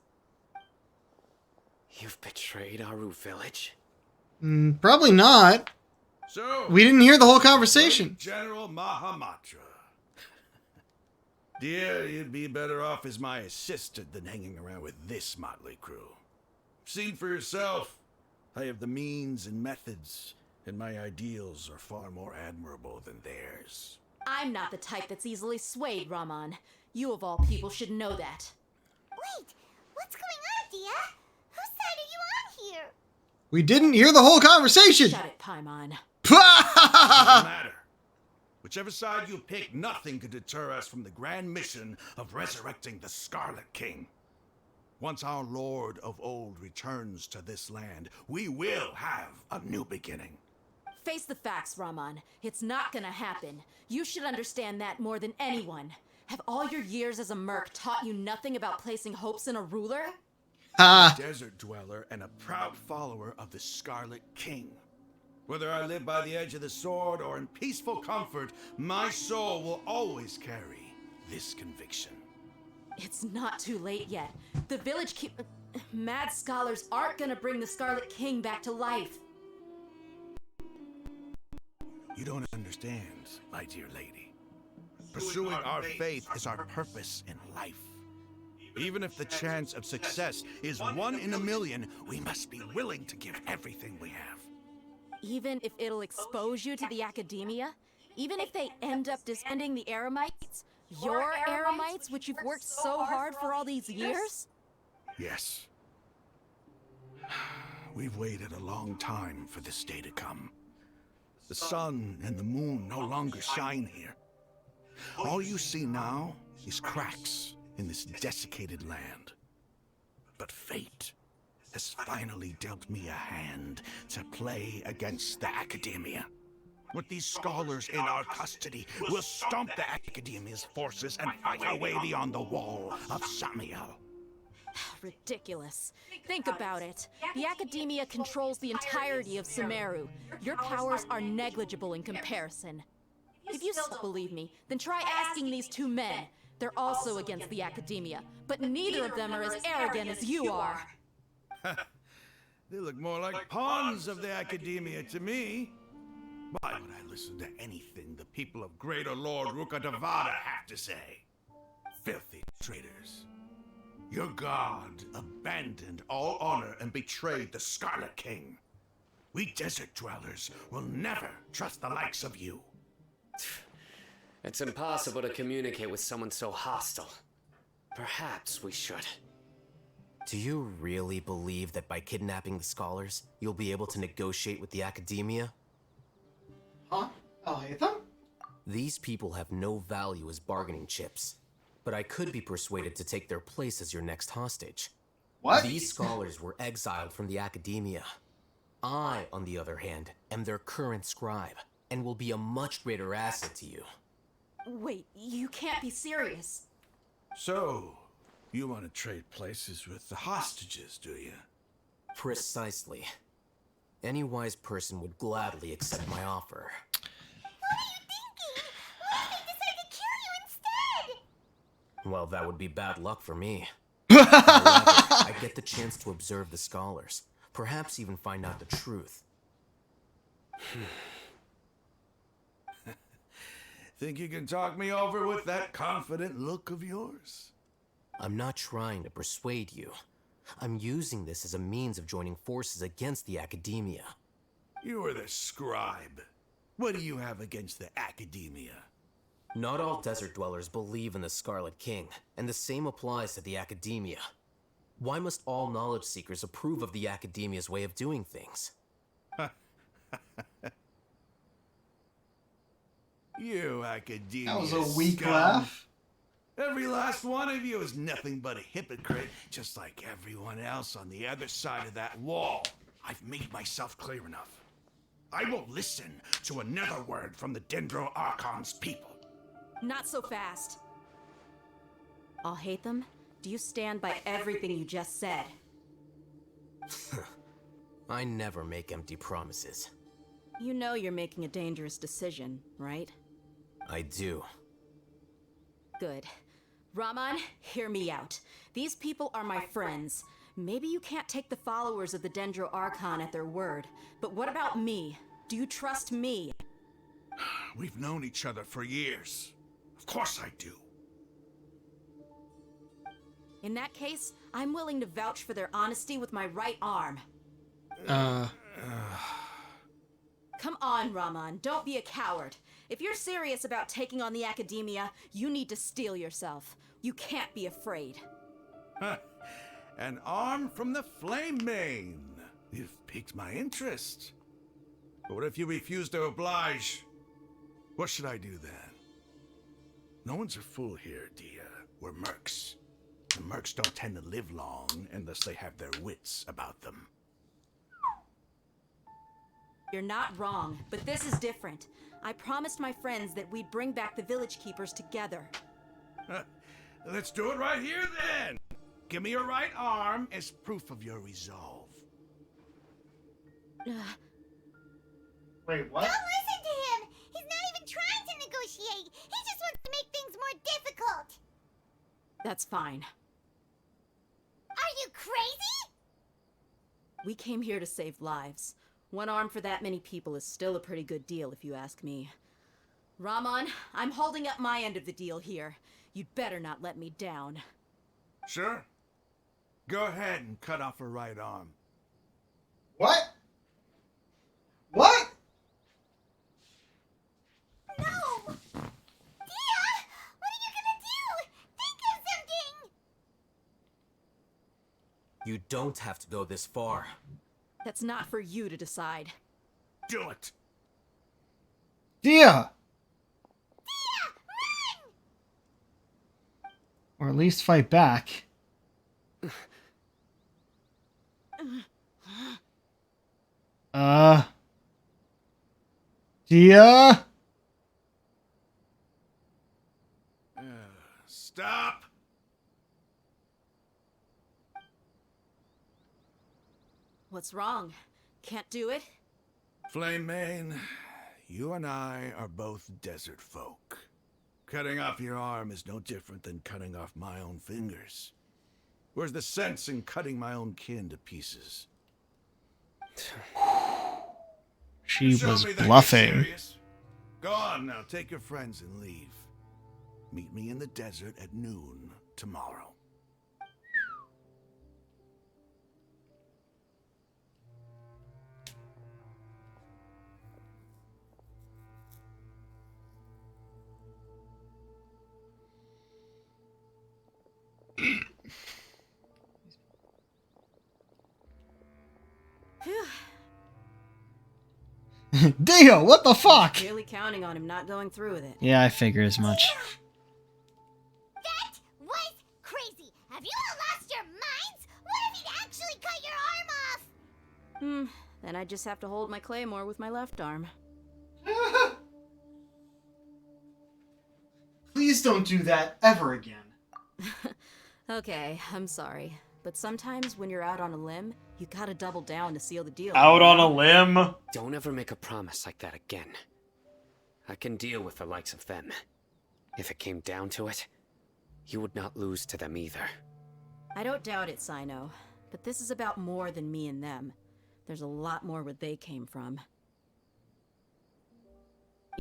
You've betrayed Aru Village? Probably not. So, We didn't hear the whole conversation. General Mahamatra. Dear, you'd be better off as my assistant than hanging around with this motley crew. Seen for yourself. I have the means and methods, and my ideals are far more admirable than theirs. I'm not the type that's easily swayed, Raman. You of all people should know that. Wait, what's going on, Dia? Whose side are you on here? We didn't hear the whole conversation. Shut it, Paimon. Doesn't matter. Whichever side you pick, nothing could deter us from the grand mission of resurrecting the Scarlet King. Once our Lord of Old returns to this land, we will have a new beginning. Face the facts, Raman. It's not gonna happen. You should understand that more than anyone. Have all your years as a merc taught you nothing about placing hopes in a ruler? A desert dweller and a proud follower of the Scarlet King. Whether I live by the edge of the sword or in peaceful comfort, my soul will always carry this conviction. It's not too late yet. The village mad scholars aren't gonna bring the Scarlet King back to life. You don't understand, my dear lady. Pursuing our faith is our purpose in life. Even if the chance of success is 1 in a million, we must be willing to give everything we have. Even if it'll expose you to the academia? Even if they end up disbanding the Eremites? Your Eremites, which you've worked so hard for all these years? Yes. We've waited a long time for this day to come. The sun and the moon no longer shine here. All you see now is cracks in this desiccated land. But fate has finally dealt me a hand to play against the academia. With these scholars in our custody, we'll stomp the academia's forces and fight our way beyond the wall of Samiel. Ridiculous. Think about it. The academia controls the entirety of Sumeru. Your powers are negligible in comparison. If you still believe me, then try asking these two men. They're also against the academia, but neither of them are as arrogant as you are. They look more like pawns of the academia to me. Why would I listen to anything the people of Greater Lord Rukkhadevata have to say? Filthy traitors. Your god abandoned all honor and betrayed the Scarlet King. We desert dwellers will never trust the likes of you. It's impossible to communicate with someone so hostile. Perhaps we should. Do you really believe that by kidnapping the scholars, you'll be able to negotiate with the academia? Huh? I'll hate them? These people have no value as bargaining chips, but I could be persuaded to take their place as your next hostage. What? These scholars were exiled from the academia. I, on the other hand, am their current scribe, and will be a much greater asset to you. Wait, you can't be serious. So, you want to trade places with the hostages, do you? Precisely. Any wise person would gladly accept my offer. What are you thinking? What if they decide to kill you instead? Well, that would be bad luck for me. However, I get the chance to observe the scholars, perhaps even find out the truth. Think you can talk me over with that confident look of yours? I'm not trying to persuade you. I'm using this as a means of joining forces against the academia. You are the scribe. What do you have against the academia? Not all desert dwellers believe in the Scarlet King, and the same applies to the academia. Why must all knowledge seekers approve of the academia's way of doing things? You academia That was a weak scum. laugh. Every last one of you is nothing but a hypocrite, just like everyone else on the other side of that wall. I've made myself clear enough. I won't listen to another word from the Dendro Archon's people. Not so fast. I'll hate them. Do you stand by everything you just said? I never make empty promises. You know you're making a dangerous decision, right? I do. Good. Raman, hear me out. These people are my friends. Maybe you can't take the followers of the Dendro Archon at their word, but what about me? Do you trust me? We've known each other for years. Of course I do. In that case, I'm willing to vouch for their honesty with my right arm. Come on, Raman, don't be a coward. If you're serious about taking on the Academia, you need to steel yourself. You can't be afraid. An arm from the Flame Mane. You've piqued my interest. But what if you refuse to oblige? What should I do then? No one's a fool here, Dia. We're mercs. The mercs don't tend to live long unless they have their wits about them. You're not wrong, but this is different. I promised my friends that we'd bring back the Village Keepers together. Let's do it right here then! Give me your right arm as proof of your resolve. Wait, what? Don't listen to him! He's not even trying to negotiate! He just wants to make things more difficult! That's fine. Are you crazy? We came here to save lives. One arm for that many people is still a pretty good deal, if you ask me. Ramon, I'm holding up my end of the deal here. You'd better not let me down. Sure. Go ahead and cut off her right arm. What? What? No! Dia! What are you gonna do? Think of something! You don't have to go this far. That's not for you to decide. Do it! Dia! Dia! Run! Or at least fight back. Dia? Stop! What's wrong? Can't do it? Flame Mane, you and I are both desert folk. Cutting off your arm is no different than cutting off my own fingers. Where's the sense in cutting my own kin to pieces? She Show was me that you're bluffing. serious. Go on now, take your friends and leave. Meet me in the desert at noon tomorrow. Dia, what the fuck? Really counting on him not going through with it. Yeah, I figured as much. That was crazy! Have you all lost your minds? What if he'd actually cut your arm off? Then I just have to hold my claymore with my left arm. Please don't do that ever again. Okay, I'm sorry. But sometimes when you're out on a limb, you gotta double down to seal the deal. Out on a limb? Don't ever make a promise like that again. I can deal with the likes of them. If it came down to it, you would not lose to them either. I don't doubt it, Sino. But this is about more than me and them. There's a lot more where they came from.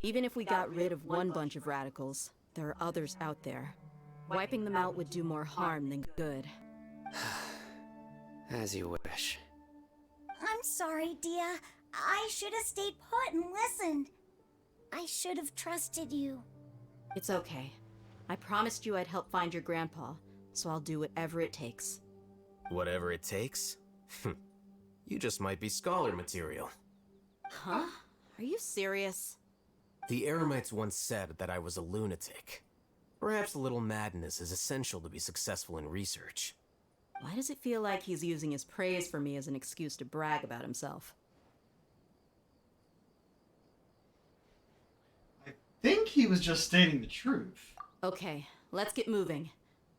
Even if we got rid of one bunch of radicals, there are others out there. Wiping them out would do more harm than good. As you wish. I'm sorry, Dia. I should have stayed put and listened. I should have trusted you. It's okay. I promised you I'd help find your grandpa, so I'll do whatever it takes. Whatever it takes? You just might be scholar material. Huh? Are you serious? The Eremites once said that I was a lunatic. Perhaps a little madness is essential to be successful in research. Why does it feel like he's using his praise for me as an excuse to brag about himself? I think he was just stating the truth. Okay, let's get moving.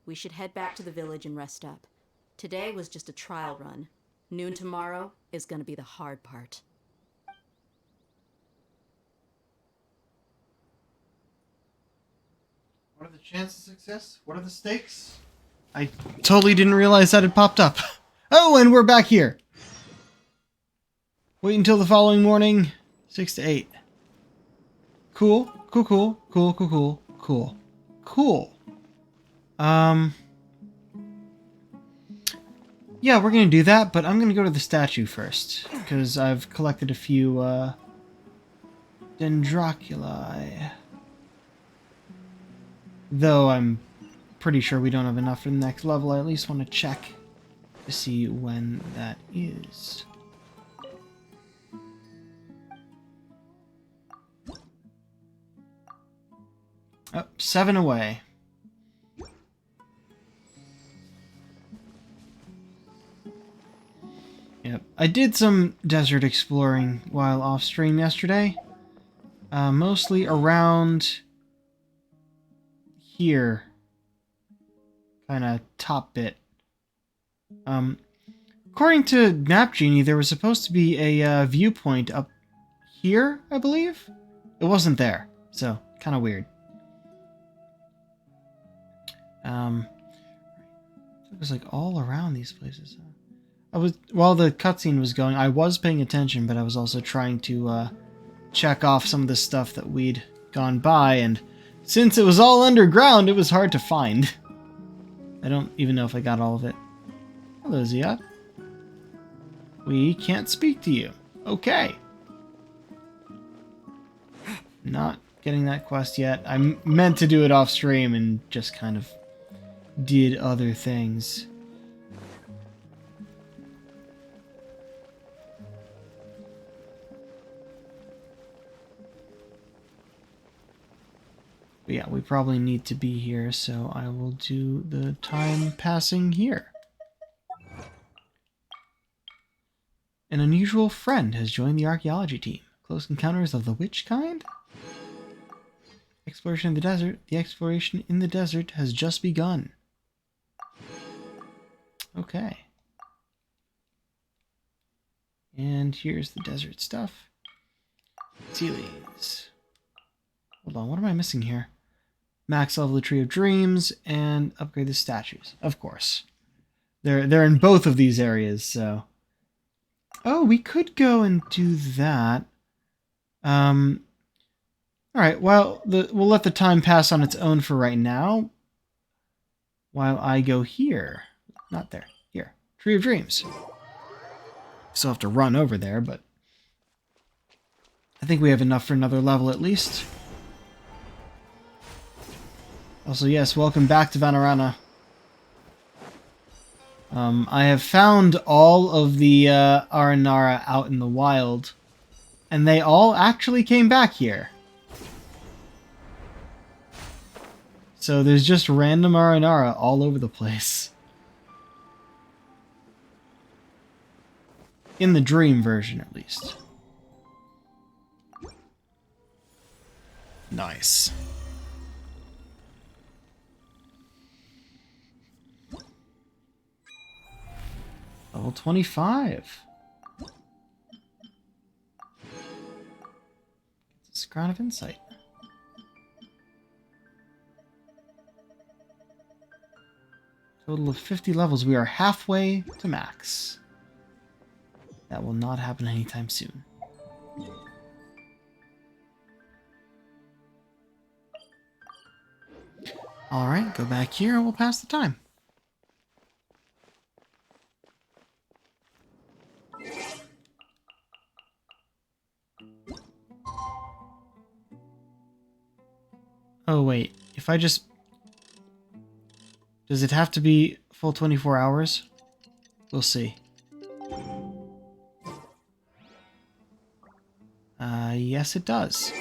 We should head back to the village and rest up. Today was just a trial run. Noon tomorrow is gonna be the hard part. What are the chances of success? What are the stakes? I totally didn't realize that had popped up. Oh, and we're back here. Wait until the following morning, 6 to 8. Cool. Yeah, we're gonna do that, but I'm gonna go to the statue first, because I've collected a few Dendroculi. Though I'm pretty sure we don't have enough for the next level, I at least want to check to see when that is. Oh, 7 away. Yep. I did some desert exploring while off stream yesterday. Mostly around here. Kind of top bit. According to Map Genie, there was supposed to be a viewpoint up here, I believe? It wasn't there, so kind of weird. It was like all around these places. While the cutscene was going, I was paying attention, but I was also trying to check off some of the stuff that we'd gone by, and since it was all underground, it was hard to find. I don't even know if I got all of it. Hello, Ziad. We can't speak to you. Okay. Not getting that quest yet. I meant to do it off stream and just kind of did other things. But yeah, we probably need to be here, so I will do the time passing here. An unusual friend has joined the archaeology team. Close encounters of the witch kind? Exploration in the desert. The exploration in the desert has just begun. Okay. And here's the desert stuff. Sealies. Hold on, what am I missing here? Max level the Tree of Dreams and upgrade the statues. Of course. They're in both of these areas, so. Oh, we could go and do that. Alright, well, we'll let the time pass on its own for right now. While I go here. Not there. Here. Tree of Dreams. Still have to run over there, but I think we have enough for another level at least. Also, yes, welcome back to Vanarana. I have found all of the Aranara out in the wild, and they all actually came back here. So there's just random Aranara all over the place. In the dream version, at least. Nice. Level 25. It's a Crown of Insight. Total of 50 levels. We are halfway to max. That will not happen anytime soon. Alright, go back here and we'll pass the time. Oh wait, if I just... Does it have to be full 24 hours? We'll see. Yes it does.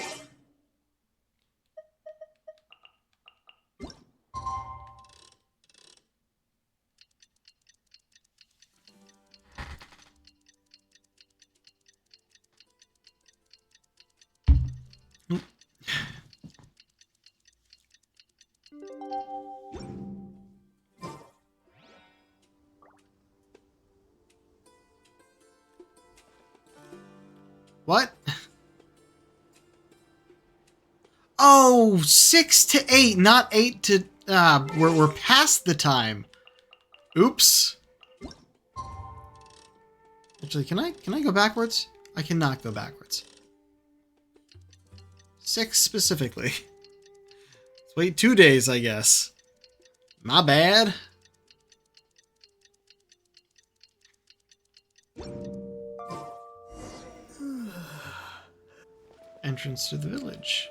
What? Oh, 6 to 8, not 8 to... we're past the time. Oops. Actually, can I go backwards? I cannot go backwards. 6 specifically. Let's wait 2 days, I guess. My bad. entrance to the village.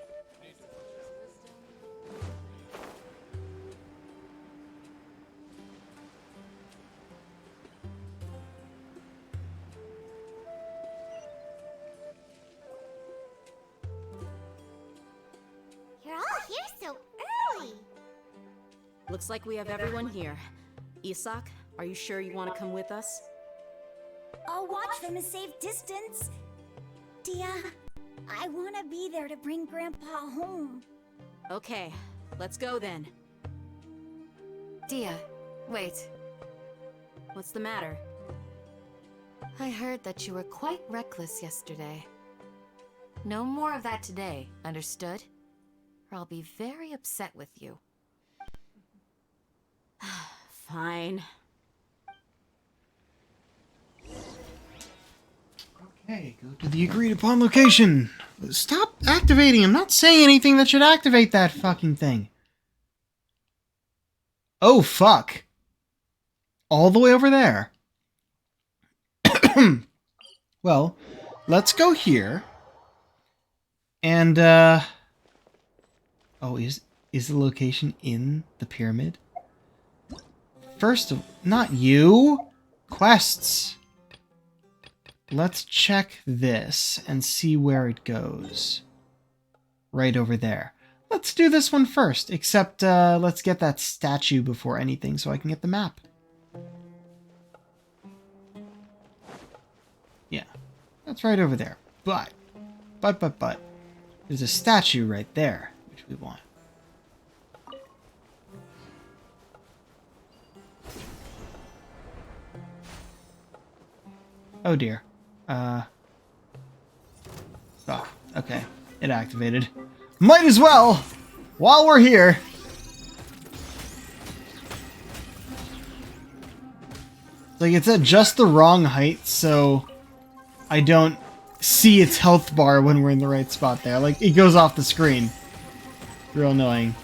You're all here so early. Looks like we have everyone here. Isak, are you sure you want to come with us? I'll watch from a safe distance. Dia, I want to be there to bring Grandpa home. Okay, let's go then. Dia, wait. What's the matter? I heard that you were quite reckless yesterday. No more of that today, understood? Or I'll be very upset with you. Fine. Okay, go to the agreed upon location. Stop activating. I'm not saying anything that should activate that fucking thing. Oh, fuck. All the way over there. Well, let's go here. And, oh, is the location in the pyramid? First of... Not you! Quests! Let's check this and see where it goes. Right over there. Let's do this one first, except let's get that statue before anything so I can get the map. Yeah, that's right over there. But, there's a statue right there, which we want. Oh dear. Oh, okay. It activated. Might as well! While we're here! Like, it's at just the wrong height, so I don't see its health bar when we're in the right spot there. Like, it goes off the screen. Real annoying.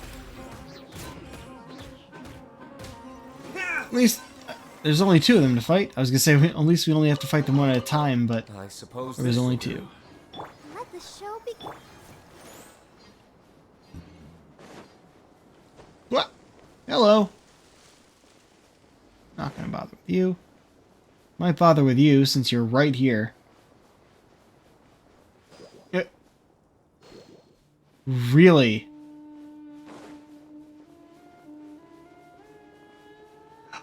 At least... There's only two of them to fight. I was gonna say, at least we only have to fight them one at a time, but I suppose there's only two. Let the show begin. What? Hello. Not gonna bother with you. Might bother with you since you're right here. Really?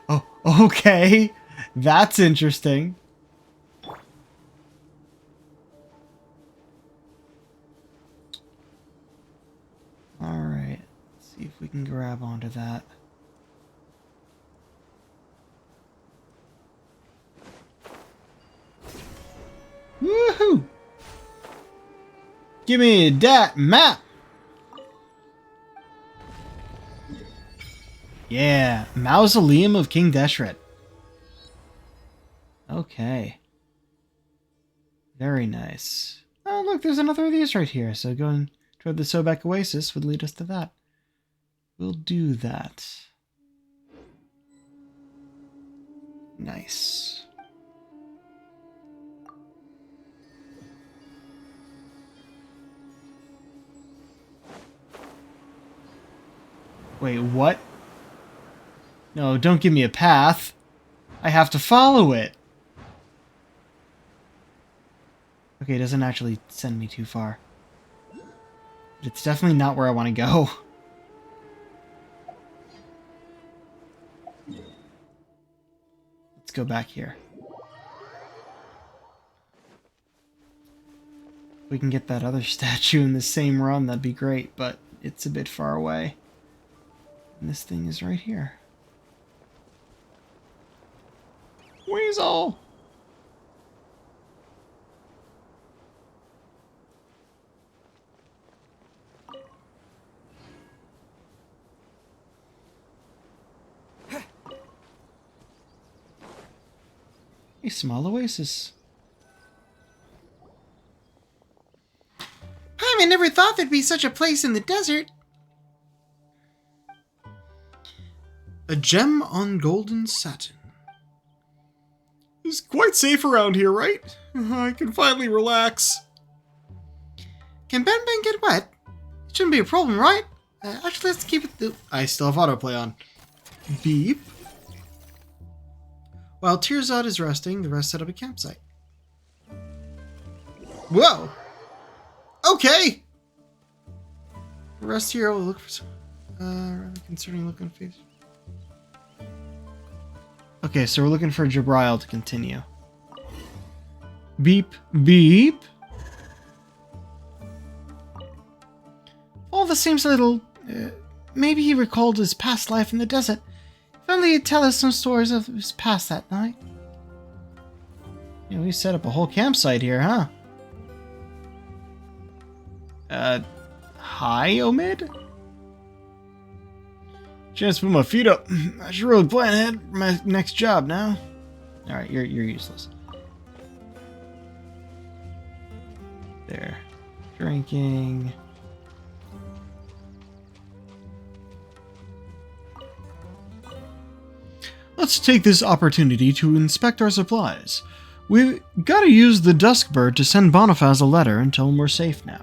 Oh, okay. That's interesting. Alright. Let's see if we can grab onto that. Woohoo! Give me that map! Yeah, Mausoleum of King Deshret. Okay. Very nice. Oh, look, there's another of these right here. So going toward the Sobek Oasis would lead us to that. We'll do that. Nice. Wait, what? No, don't give me a path. I have to follow it. Okay, it doesn't actually send me too far. But it's definitely not where I want to go. Let's go back here. If we can get that other statue in the same run, that'd be great, but it's a bit far away. And this thing is right here. Weasel! A small oasis. I never thought there'd be such a place in the desert. A gem on golden satin. It's quite safe around here, right? I can finally relax. Can Ben get wet? It shouldn't be a problem, right? Actually, let's keep it... I still have autoplay on. Beep. While Tearzad is resting, the rest set up a campsite. Whoa! Okay! The rest here will look for some... rather concerning look on face. Okay, so we're looking for Jabrail to continue. Beep, beep. All this seems a little... maybe he recalled his past life in the desert. If only he'd tell us some stories of his past that night. Yeah, we set up a whole campsite here, huh? Hi, Omid? Chance to put my feet up. I should really plan ahead for my next job now. Alright, you're useless. There. Drinking. Let's take this opportunity to inspect our supplies. We've got to use the Duskbird to send Bonifaz a letter and tell him we're safe now.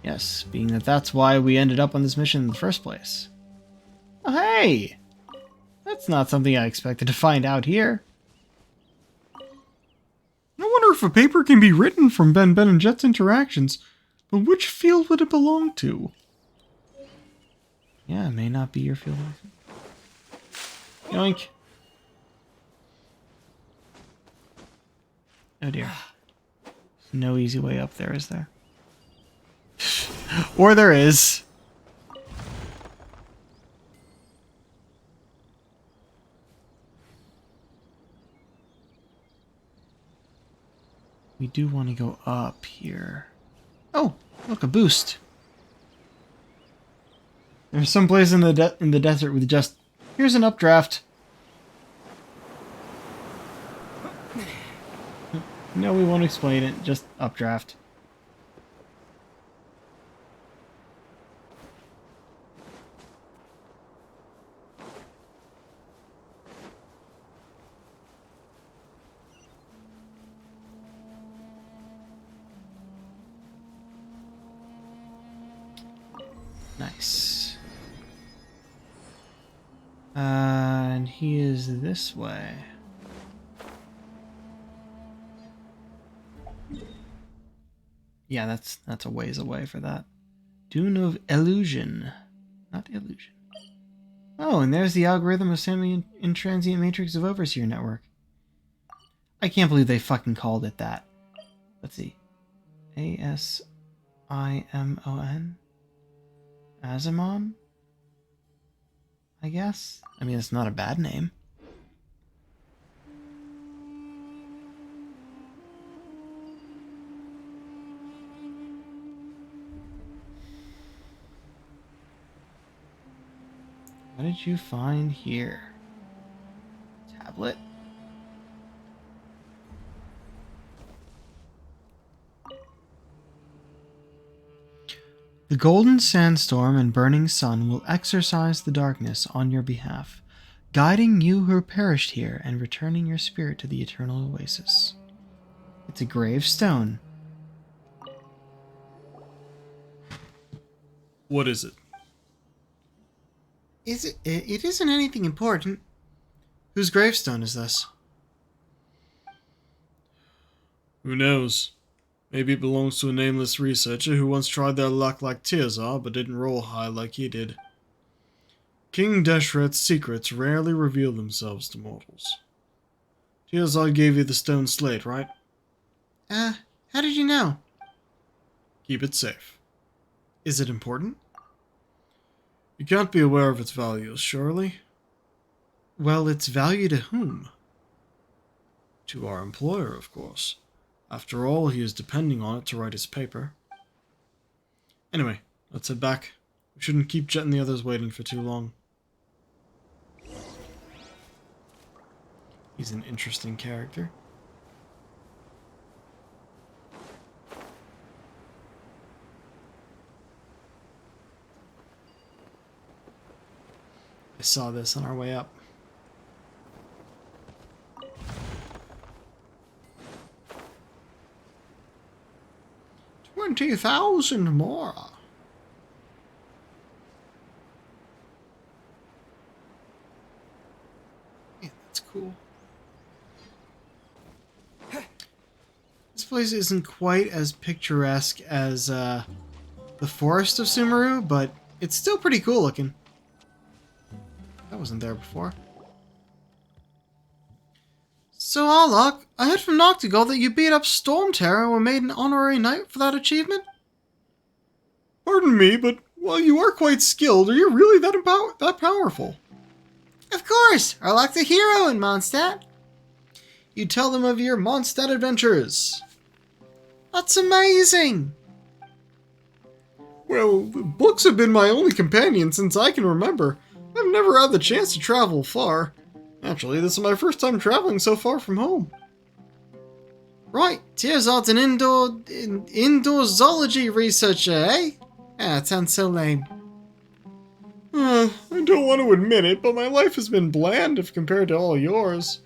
Yes, being that that's why we ended up on this mission in the first place. Oh, hey! That's not something I expected to find out here. I wonder if a paper can be written from Ben and Jet's interactions, but which field would it belong to? Yeah, it may not be your field. Yoink. Oh dear. There's no easy way up there, is there? Or there is. We do want to go up here. Oh, look, a boost. There's some place in the desert with just, here's an updraft. No, we won't explain it. Just updraft. Nice. And he is this way. Yeah, that's a ways away for that. Dune of Illusion. Not Illusion. Oh, and there's the algorithm of semi-intransient matrix of overseer network. I can't believe they fucking called it that. Let's see. A-S-I-M-O-N? Azimon? I guess? I mean, it's not a bad name. What did you find here? Tablet? The golden sandstorm and burning sun will exorcise the darkness on your behalf, guiding you who perished here and returning your spirit to the eternal oasis. It's a gravestone. What is it? It isn't anything important. Whose gravestone is this? Who knows? Maybe it belongs to a nameless researcher who once tried their luck like Tearzad, but didn't roll high like he did. King Deshret's secrets rarely reveal themselves to mortals. Tearzad gave you the stone slate, right? How did you know? Keep it safe. Is it important? You can't be aware of its values, surely? Well, its value to whom? To our employer, of course. After all, he is depending on it to write his paper. Anyway, let's head back. We shouldn't keep Jet and the others waiting for too long. He's an interesting character. I saw this on our way up. 20,000 more. Yeah, that's cool. This place isn't quite as picturesque as the forest of Sumeru, but it's still pretty cool looking. That wasn't there before. So, Arlok, I heard from Noctigal that you beat up Storm Terror and were made an honorary knight for that achievement? Pardon me, but while you are quite skilled, are you really that powerful? Of course! Arlok's a hero in Mondstadt. You tell them of your Mondstadt adventures. That's amazing! Well, the books have been my only companion since I can remember. I've never had the chance to travel far. Actually, this is my first time traveling so far from home. Right, Tearzard's an indoor zoology researcher, eh? Ah, it sounds so lame. I don't want to admit it, but my life has been bland if compared to all yours.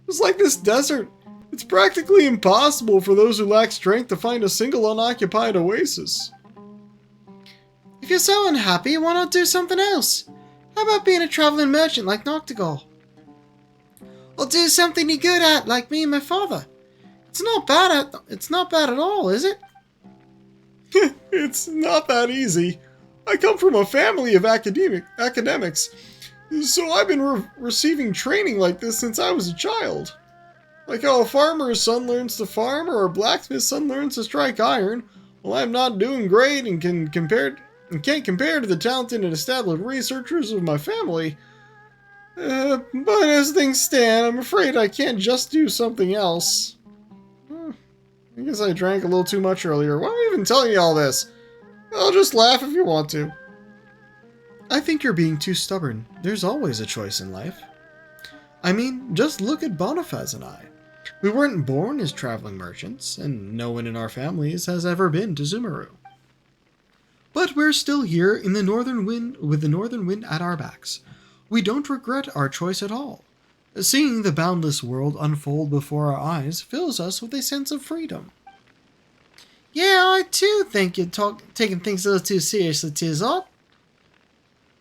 It's like this desert. It's practically impossible for those who lack strength to find a single unoccupied oasis. If you're so unhappy, why not do something else? How about being a traveling merchant like Noctigal? Or do something you're good at, like me and my father. It's not bad at all, is it? It's not that easy. I come from a family of academics, so I've been receiving training like this since I was a child. Like how a farmer's son learns to farm or a blacksmith's son learns to strike iron. Well, I'm not doing great and can't compare to the talented and established researchers of my family. But as things stand, I'm afraid I can't just do something else. I guess I drank a little too much earlier. Why am I even telling you all this? I'll just laugh if you want to. I think you're being too stubborn. There's always a choice in life. I mean, just look at Bonifaz and I. We weren't born as traveling merchants, and no one in our families has ever been to Sumeru. But we're still here in the northern wind, with the northern wind at our backs. We don't regret our choice at all. Seeing the boundless world unfold before our eyes fills us with a sense of freedom. Yeah, I too think you're taking things a little too seriously, Tearzard.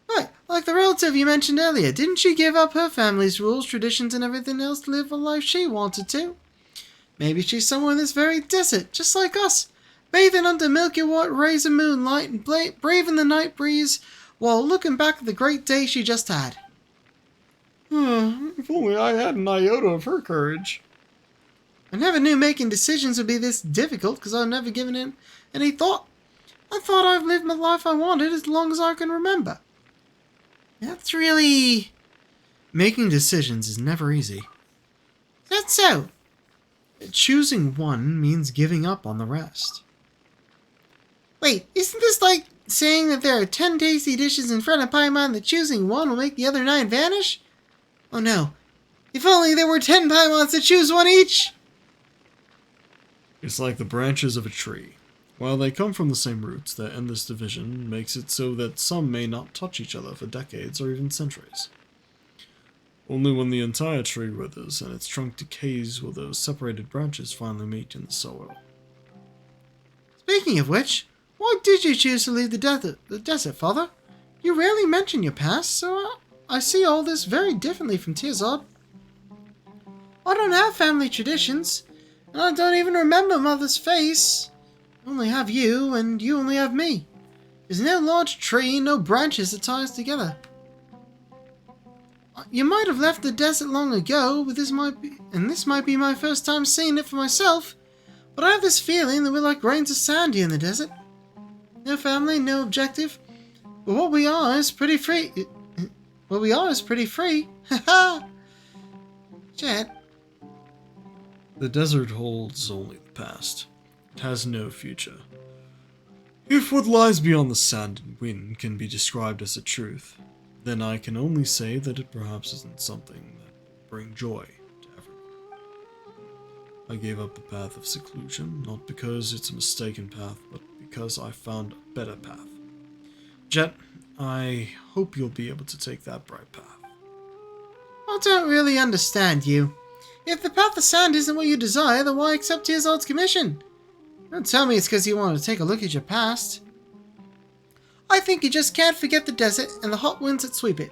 Right, like the relative you mentioned earlier, didn't she give up her family's rules, traditions, and everything else to live a life she wanted to? Maybe she's somewhere in this very desert, just like us, bathing under milky white rays of moonlight and braving the night breeze while looking back at the great day she just had. If only I had an iota of her courage. I never knew making decisions would be this difficult because I've never given it any thought. I thought I've lived the life I wanted as long as I can remember. That's really... Making decisions is never easy. That's so. Choosing one means giving up on the rest. Wait, isn't this like saying that there are 10 tasty dishes in front of Paimon and that choosing one will make the other 9 vanish? Oh no. If only there were 10 Paimons to choose one each! It's like the branches of a tree. While they come from the same roots, their endless division makes it so that some may not touch each other for decades or even centuries. Only when the entire tree withers and its trunk decays will those separated branches finally meet in the soil. Speaking of which, why did you choose to leave the desert, Father? You rarely mention your past, so I see all this very differently from Tearzard. I don't have family traditions, and I don't even remember Mother's face. I only have you, and you only have me. There's no large tree, no branches that tie us together. You might have left the desert long ago, but this might be my first time seeing it for myself. But I have this feeling that we're like grains of sand here in the desert. No family, no objective. But what we are is pretty free. Ha ha! Jet. The desert holds only the past. It has no future. If what lies beyond the sand and wind can be described as a truth, then I can only say that it perhaps isn't something that will bring joy to everyone. I gave up the path of seclusion, not because it's a mistaken path, but because I found a better path. Jet, I hope you'll be able to take that bright path. I don't really understand you. If the path of sand isn't what you desire, then why accept Tearzard's commission? Don't tell me it's because you want to take a look at your past. I think you just can't forget the desert and the hot winds that sweep it.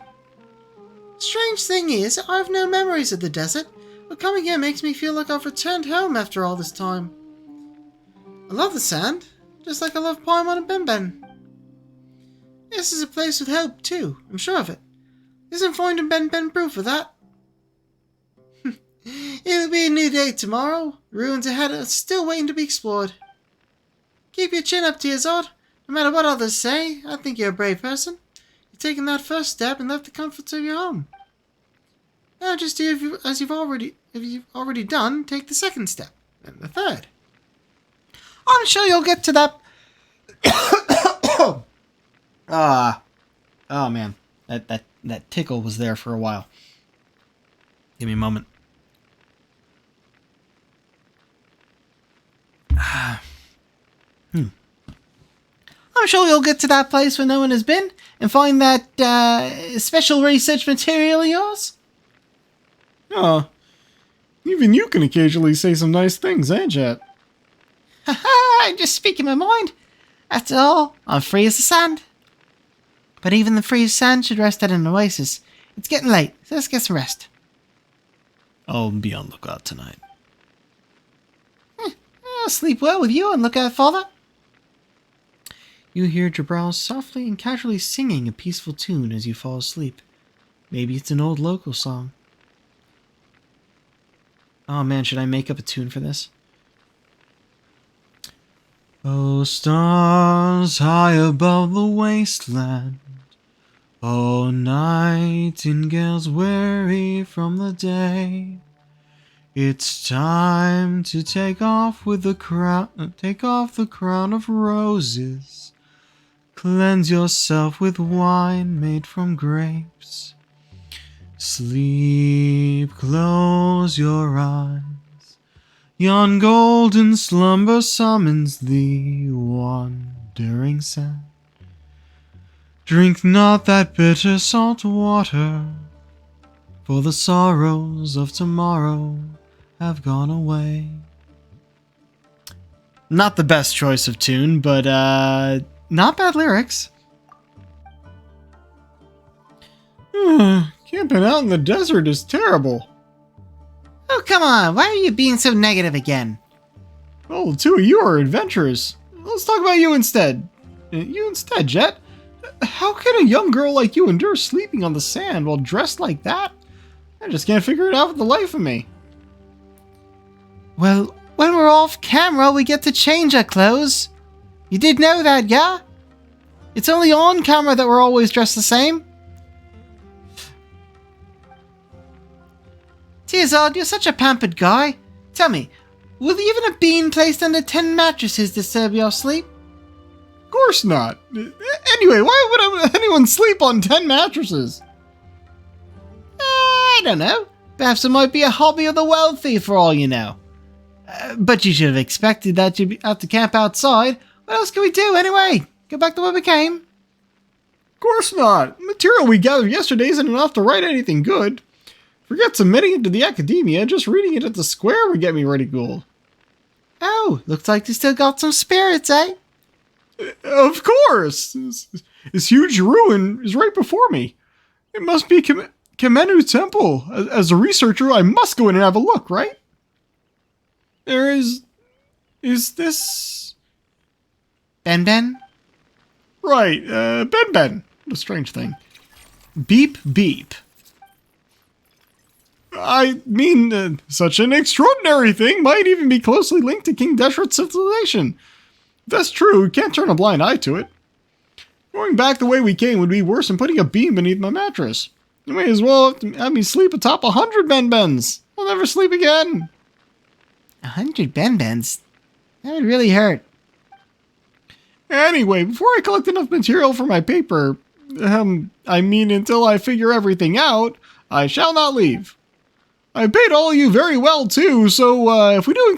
Strange thing is, I have no memories of the desert, but coming here makes me feel like I've returned home after all this time. I love the sand, just like I love Paimon and Benben. This is a place with hope too, I'm sure of it. Isn't finding Benben proof of that? It'll be a new day tomorrow. Ruins ahead are still waiting to be explored. Keep your chin up, Tearzard. No matter what others say, I think you're a brave person. You've taken that first step and left the comforts of your home. Now just do as you've already done, take the second step, and the third. I'm sure you'll get to that. Oh man, that tickle was there for a while. Give me a moment. I'm sure you'll get to that place where no one has been and find that special research material of yours. Oh, even you can occasionally say some nice things, eh, Jet? Haha, I'm just speaking my mind. After all, I'm free as the sand. But even the free as sand should rest at an oasis. It's getting late, so let's get some rest. I'll be on lookout tonight. I'll sleep well with you on lookout, Father. You hear Jabral softly and casually singing a peaceful tune as you fall asleep. Maybe it's an old local song. Oh man, should I make up a tune for this? Oh, stars high above the wasteland. Oh, nightingales weary from the day. It's time to take off the crown of roses. Cleanse yourself with wine made from grapes. Sleep, close your eyes. Yon golden slumber summons thee, wandering sand. Drink not that bitter salt water, for the sorrows of tomorrow have gone away. Not the best choice of tune, but not bad lyrics. Camping out in the desert is terrible. Oh, come on. Why are you being so negative again? Well, the two of you are adventurers. Let's talk about you instead. You instead, Jet. How can a young girl like you endure sleeping on the sand while dressed like that? I just can't figure it out for the life of me. Well, when we're off camera, we get to change our clothes. You did know that, yeah? It's only on camera that we're always dressed the same. Tearzard, you're such a pampered guy. Tell me, will even a bean placed under 10 mattresses disturb your sleep? Of course not. Anyway, why would anyone sleep on 10 mattresses? I don't know. Perhaps it might be a hobby of the wealthy for all you know. But you should have expected that you'd have to camp outside. What else can we do anyway? Go back to where we came? Of course not. The material we gathered yesterday isn't enough to write anything good. Forget submitting it to the academia, just reading it at the square would get me ridiculed. Oh, looks like you still got some spirits, eh? Of course! This huge ruin is right before me. It must be Kamenu Temple. As a researcher, I must go in and have a look, right? Is this... Benben? Right, Benben. What a strange thing. Beep, beep. I mean, such an extraordinary thing might even be closely linked to King Deshret's civilization. If that's true, we can't turn a blind eye to it. Going back the way we came would be worse than putting a beam beneath my mattress. You may as well have me sleep atop 100 Benbens. I'll never sleep again. 100 Benbens? That would really hurt. Anyway, before I collect enough material for my paper, until I figure everything out, I shall not leave. I paid all of you very well, too, so if we do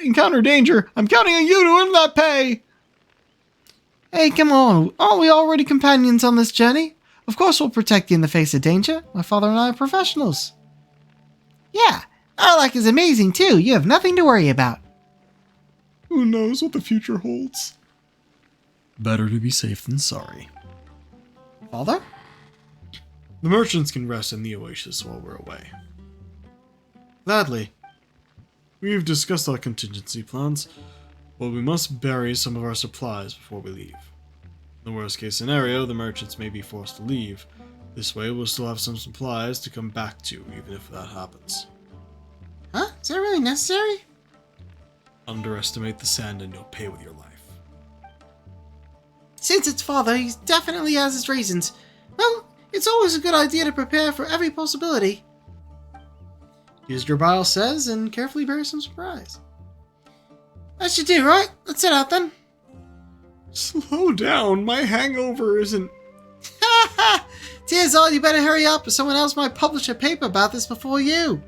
encounter danger, I'm counting on you to earn that pay. Hey, come on. Aren't we already companions on this journey? Of course we'll protect you in the face of danger. My father and I are professionals. Yeah, our luck is amazing, too. You have nothing to worry about. Who knows what the future holds? Better to be safe than sorry. Father? The merchants can rest in the oasis while we're away. Gladly. We've discussed our contingency plans, but we must bury some of our supplies before we leave. In the worst case scenario, the merchants may be forced to leave. This way we'll still have some supplies to come back to, even if that happens. Huh? Is that really necessary? Underestimate the sand and you'll pay with your life. Since it's father, he definitely has his reasons. Well, it's always a good idea to prepare for every possibility. Do as your bile says and carefully bury some surprise. That should do, right? Let's set out then. Slow down, my hangover isn't... Ha ha! Tearsall, you better hurry up or someone else might publish a paper about this before you.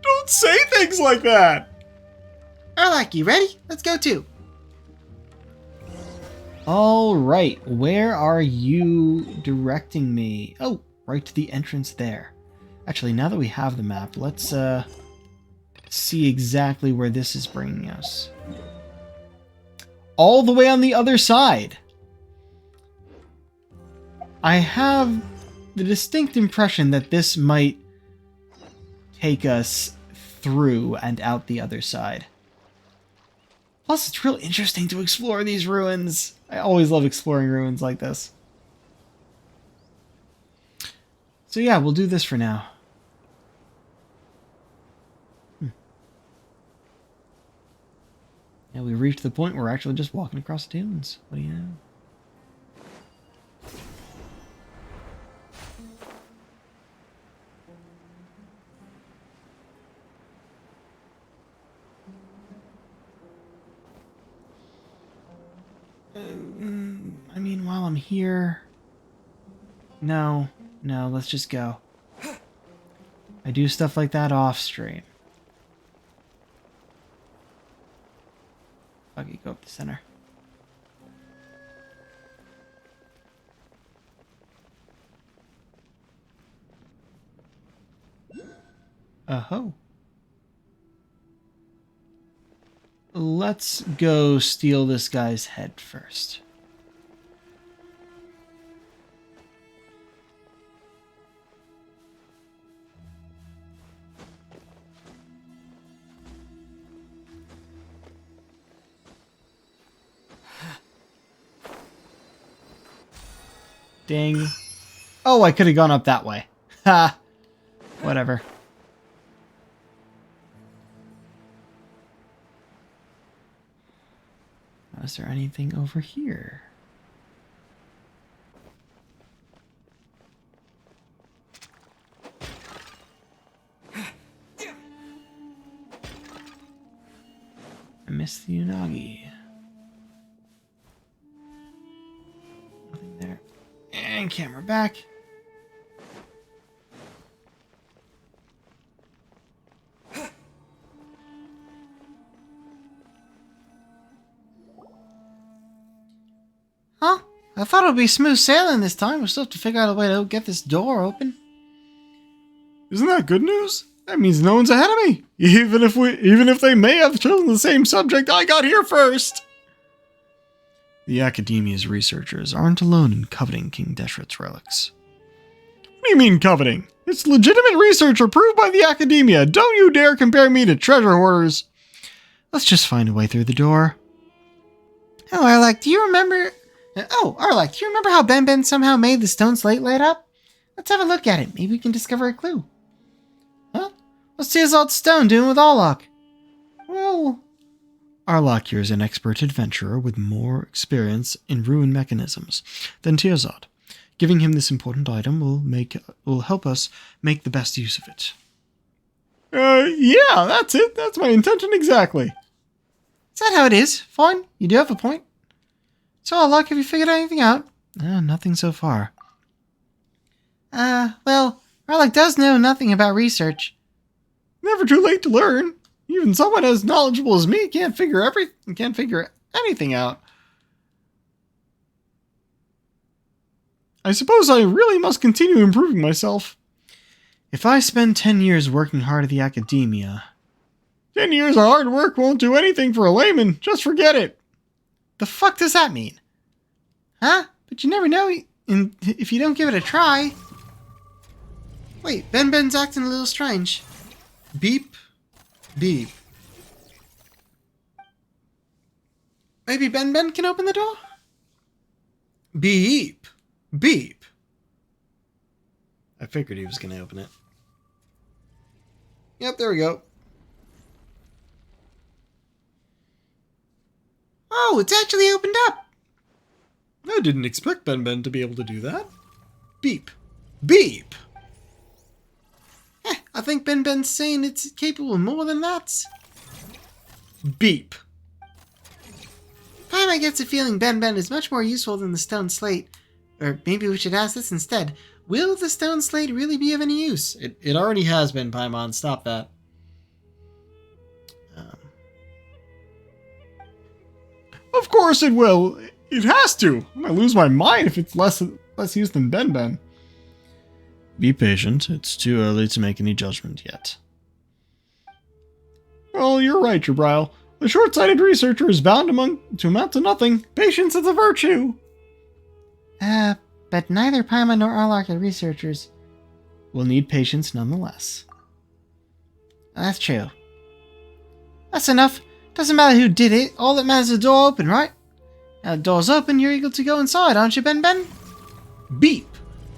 Don't say things like that! Erlak, you ready? Let's go too. Alright, where are you directing me? Oh, right to the entrance there. Actually, now that we have the map, let's see exactly where this is bringing us. All the way on the other side. I have the distinct impression that this might take us through and out the other side. Plus, it's real interesting to explore these ruins. I always love exploring ruins like this. So yeah, we'll do this for now. Yeah, we reached the point where we're actually just walking across the dunes. What do you know? I mean, while I'm here... No, let's just go. I do stuff like that off stream. Okay, go up the center. Oh. Let's go steal this guy's head first. Ding. Oh, I could have gone up that way. Ha! Whatever. Is there anything over here? I missed the Unagi. Nothing there. And camera back. Huh? I thought it would be smooth sailing this time. We'll still have to figure out a way to get this door open. Isn't that good news? That means no one's ahead of me. Even if they may have chosen the same subject, I got here first. The Academia's researchers aren't alone in coveting King Deshret's relics. What do you mean coveting? It's legitimate research approved by the Academia. Don't you dare compare me to treasure hoarders. Let's just find a way through the door. Oh, Arlak, do you remember... Arlak, do you remember how Ben somehow made the stone slate light up? Let's have a look at it. Maybe we can discover a clue. Huh? What's Tearzald's stone doing with Arlak? Well... Arlak here is an expert adventurer with more experience in ruin mechanisms than Tearzald. Giving him this important item will help us make the best use of it. Yeah, that's it. That's my intention exactly. Is that how it is? Fine, you do have a point. So, Arlak, have you figured anything out? Nothing so far. Well, Arlak does know nothing about research. Never too late to learn. Even someone as knowledgeable as me can't figure anything out. I suppose I really must continue improving myself. If I spend 10 years working hard at the Academia, 10 years of hard work won't do anything for a layman. Just forget it. The fuck does that mean? Huh? But you never know if you don't give it a try. Wait, Ben's acting a little strange. Beep. Beep. Maybe Ben can open the door? Beep. Beep. I figured he was going to open it. Yep, there we go. Oh, it's actually opened up. I didn't expect Ben to be able to do that. Beep. Beep. I think Ben's saying it's capable of more than that. Beep. Paimon gets a feeling Ben is much more useful than the stone slate. Or maybe we should ask this instead. Will the stone slate really be of any use? It already has been, Paimon. Stop that. Of course it will. It has to. I might lose my mind if it's less use than Ben. Be patient. It's too early to make any judgment yet. Well, you're right, Jabril. The short-sighted researcher is bound to amount to nothing. Patience is a virtue. But neither Paimon nor Arlok are researchers. We'll need patience nonetheless. That's true. That's enough. Doesn't matter who did it. All that matters is the door open, right? Now the door's open, you're eager to go inside, aren't you, Ben? Beep.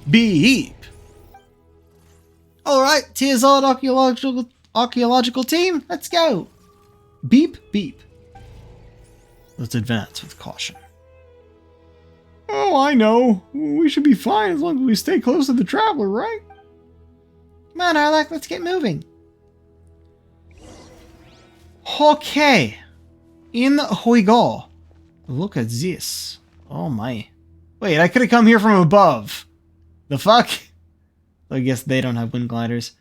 Beep. Alright, Tearzard archaeological team, let's go. Beep, beep. Let's advance with caution. Oh, I know. We should be fine as long as we stay close to the traveler, right? Come on, Arlok, let's get moving. Okay. In Hoigal. Look at this. Oh my. Wait, I could have come here from above. The fuck? I guess they don't have wind gliders.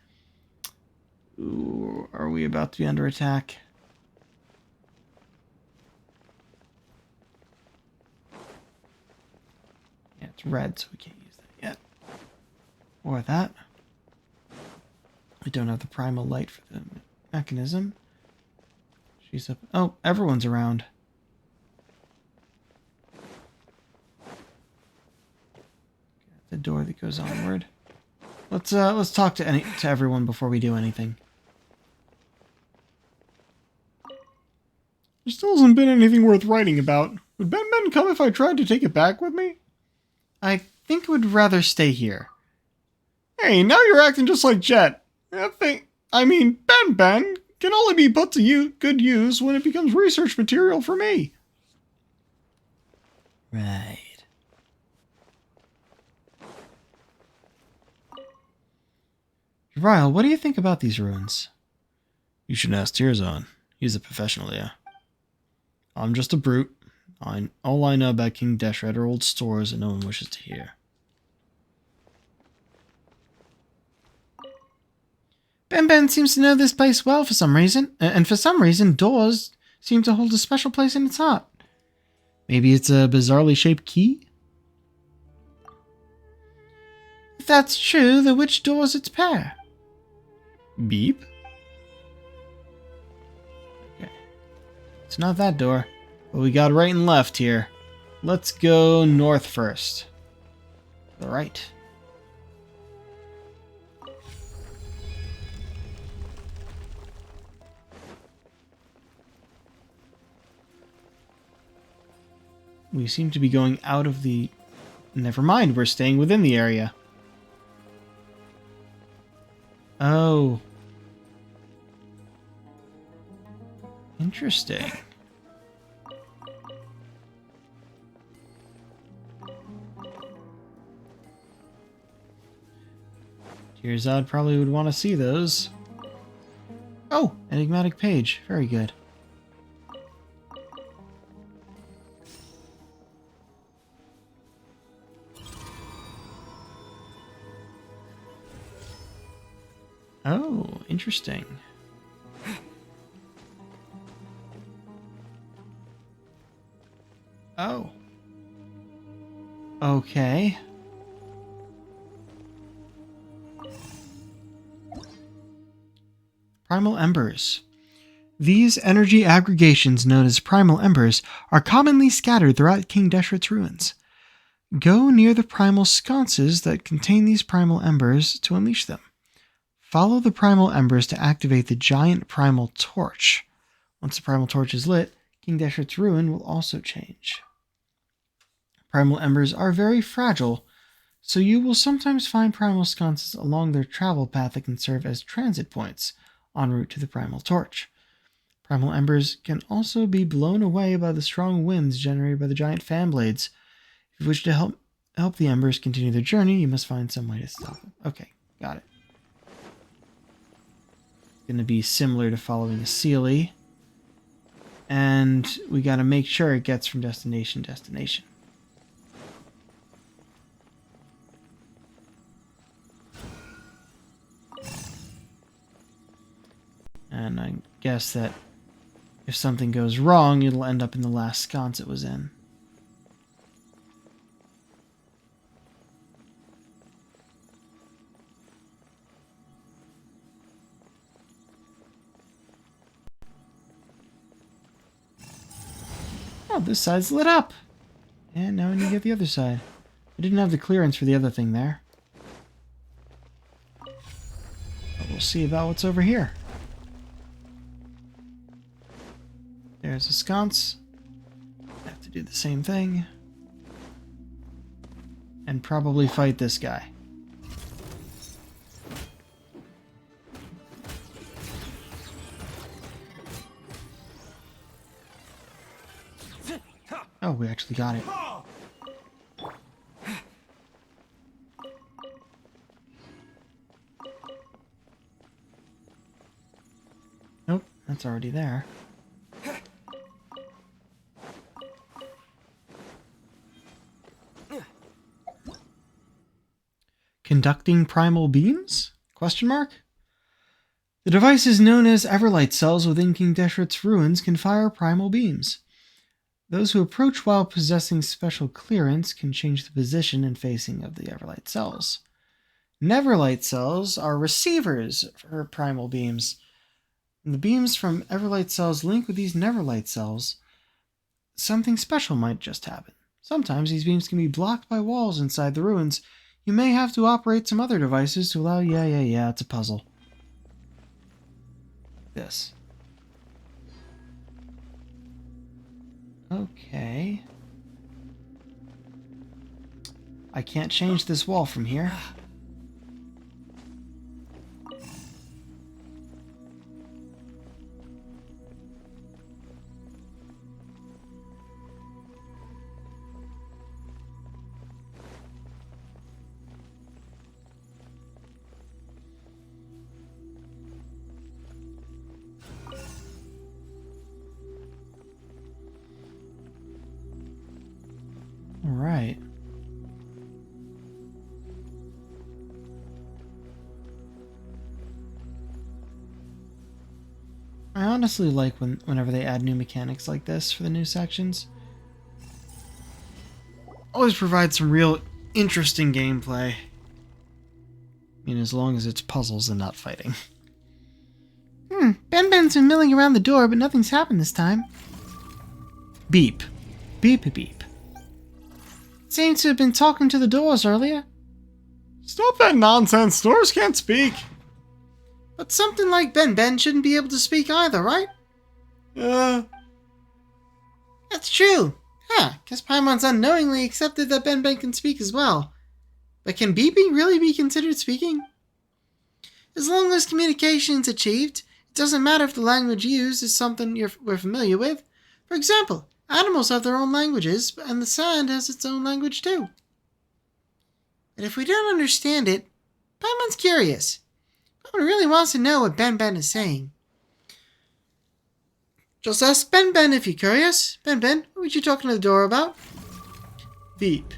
Ooh, are we about to be under attack? Yeah, it's red, so we can't use that yet. Or that. We don't have the primal light for the mechanism. She's up. Oh, everyone's around. The door that goes onward. Let's talk to everyone before we do anything. There still hasn't been anything worth writing about. Would Ben come if I tried to take it back with me? I think it would rather stay here. Hey, now you're acting just like Jet. Ben can only be put to good use when it becomes research material for me. Right. Ryle, what do you think about these ruins? You should ask Tearzard. He's a professional, yeah. I'm just a brute. All I know about King Deshret are old stories that no one wishes to hear. Ben seems to know this place well for some reason, and for some reason, doors seem to hold a special place in its heart. Maybe it's a bizarrely shaped key? If that's true, then which door's its pair? Beep? Okay. It's not that door, but we got right and left here. Let's go north first. All right. We seem to be going out of the... Never mind, we're staying within the area. Oh. Interesting. Tearzard probably would want to see those. Oh, enigmatic page. Very good. Oh, interesting. Oh. Okay. Primal Embers. These energy aggregations, known as Primal Embers, are commonly scattered throughout King Deshret's ruins. Go near the primal sconces that contain these Primal Embers to unleash them. Follow the Primal Embers to activate the giant Primal Torch. Once the Primal Torch is lit, King Deshret's ruin will also change. Primal Embers are very fragile, so you will sometimes find Primal Sconces along their travel path that can serve as transit points en route to the Primal Torch. Primal Embers can also be blown away by the strong winds generated by the giant fan blades. If you wish to help the Embers continue their journey, you must find some way to stop them. Okay, got it. It's going to be similar to following a Sealy. And we got to make sure it gets from destination to destination. And I guess that if something goes wrong, it'll end up in the last sconce it was in. Oh, this side's lit up. And now we need to get the other side. I didn't have the clearance for the other thing there. But we'll see about what's over here. There's a sconce. I have to do the same thing. And probably fight this guy. Oh, we actually got it. Nope, that's already there. Conducting primal beams? Question mark? The devices known as Everlight cells within King Deshret's ruins can fire primal beams. Those who approach while possessing special clearance can change the position and facing of the Everlight cells. Neverlight cells are receivers for primal beams. When the beams from Everlight cells link with these Neverlight cells, something special might just happen. Sometimes these beams can be blocked by walls inside the ruins. You may have to operate some other devices to allow... Yeah, it's a puzzle. This. Okay. I can't change this wall from here. Right. I honestly like whenever they add new mechanics like this for the new sections. Always provides some real interesting gameplay. I mean, as long as it's puzzles and not fighting. Ben's been milling around the door, but nothing's happened this time. Beep. Beep, beep. Seems to have been talking to the doors earlier. Stop that nonsense. Doors can't speak. But something like Ben shouldn't be able to speak either, right? That's true. Guess Paimon's unknowingly accepted that Ben can speak as well. But can beeping really be considered speaking? As long as communication is achieved, it doesn't matter if the language used is something we're familiar with. For example, animals have their own languages, and the sand has its own language too. But if we don't understand it, Paimon's curious. Paimon really wants to know what Ben is saying. Just ask Ben if you're curious. Ben, what were you talking to the door about? Beep.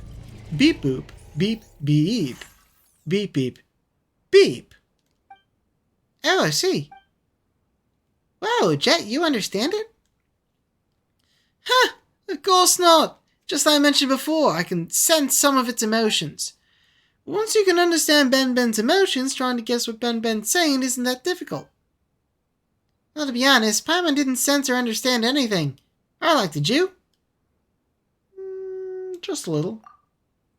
Beep boop. Beep beep. Beep beep. Beep. Oh, I see. Whoa, Jet, you understand it? Of course not. Just like I mentioned before, I can sense some of its emotions. Once you can understand Ben's emotions, trying to guess what Ben's saying isn't that difficult. Well, to be honest, Paimon didn't sense or understand anything. Did you? Just a little.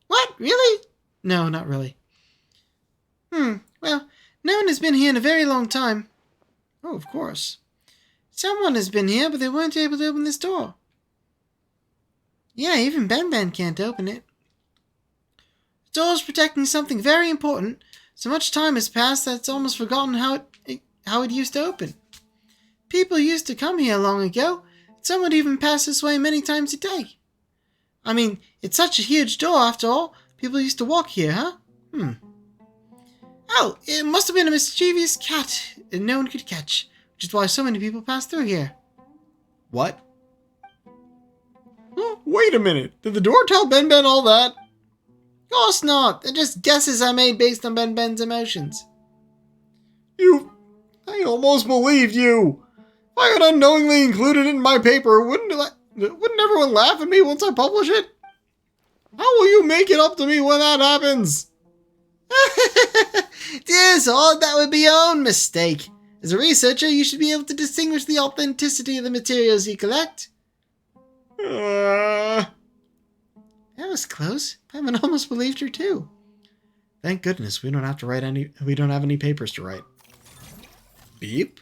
What? Really? No, not really. Well, no one has been here in a very long time. Oh, of course. Someone has been here, but they weren't able to open this door. Yeah, even Ben can't open it. The door's protecting something very important. So much time has passed that it's almost forgotten how it used to open. People used to come here long ago. Some would even pass this way many times a day. I mean, it's such a huge door after all. People used to walk here, huh? Oh, it must have been a mischievous cat that no one could catch, which is why so many people pass through here. What? Oh, wait a minute. Did the door tell Ben all that? Of course not. They're just guesses I made based on Ben's emotions. I almost believed you. If I had unknowingly included it in my paper, wouldn't everyone laugh at me once I publish it? How will you make it up to me when that happens? Dear Zod, that would be your own mistake. As a researcher, you should be able to distinguish the authenticity of the materials you collect. That was close. Paimon almost believed her too. Thank goodness we don't have any papers to write. Beep.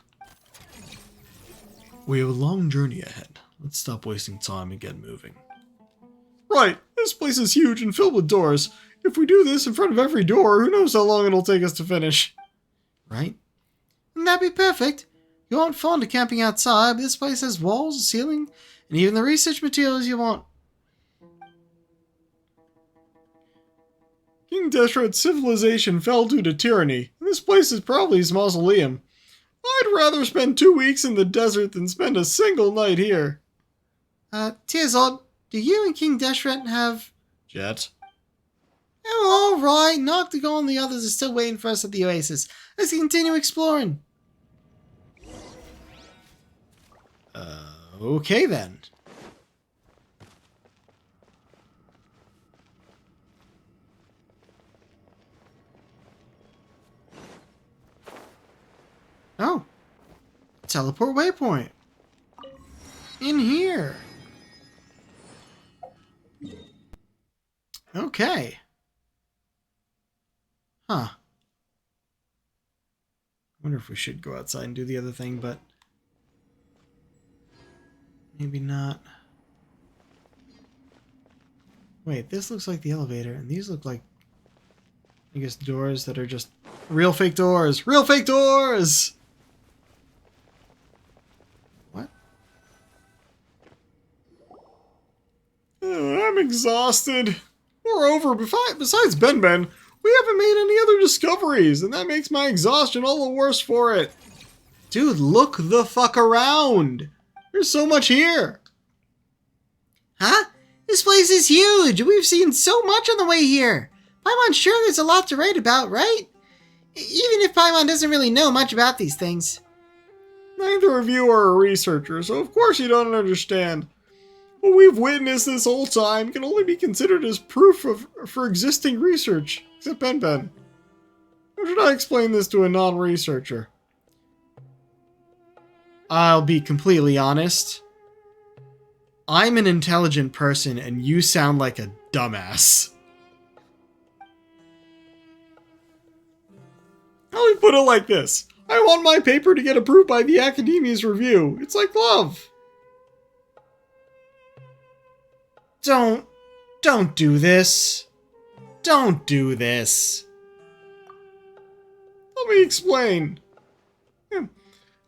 We have a long journey ahead. Let's stop wasting time and get moving. Right, this place is huge and filled with doors. If we do this in front of every door, who knows how long it'll take us to finish. Right? Wouldn't that be perfect? You aren't fond of camping outside, but this place has walls, a ceiling, and even the research materials you want. King Deshret's civilization fell due to tyranny, and this place is probably his mausoleum. I'd rather spend 2 weeks in the desert than spend a single night here. Tearzod, do you and King Deshret have... Jet? Oh, all right. Noctigal and the others are still waiting for us at the oasis. Let's continue exploring. Okay then. Oh. Teleport waypoint. In here. Okay. Huh. I wonder if we should go outside and do the other thing, but maybe not. Wait, this looks like the elevator, and these look like, I guess, doors that are just real fake doors. Real fake doors! What? I'm exhausted. Moreover, besides Ben, we haven't made any other discoveries, and that makes my exhaustion all the worse for it. Dude, look the fuck around! There's so much here! Huh? This place is huge! We've seen so much on the way here! Paimon's sure there's a lot to write about, right? Even if Paimon doesn't really know much about these things. Neither of you are a researcher, so of course you don't understand. What we've witnessed this whole time can only be considered as proof for existing research, except Ben. How should I explain this to a non-researcher? I'll be completely honest. I'm an intelligent person and you sound like a dumbass. Let me put it like this. I want my paper to get approved by the Academia's review. It's like love. Don't do this. Don't do this. Let me explain.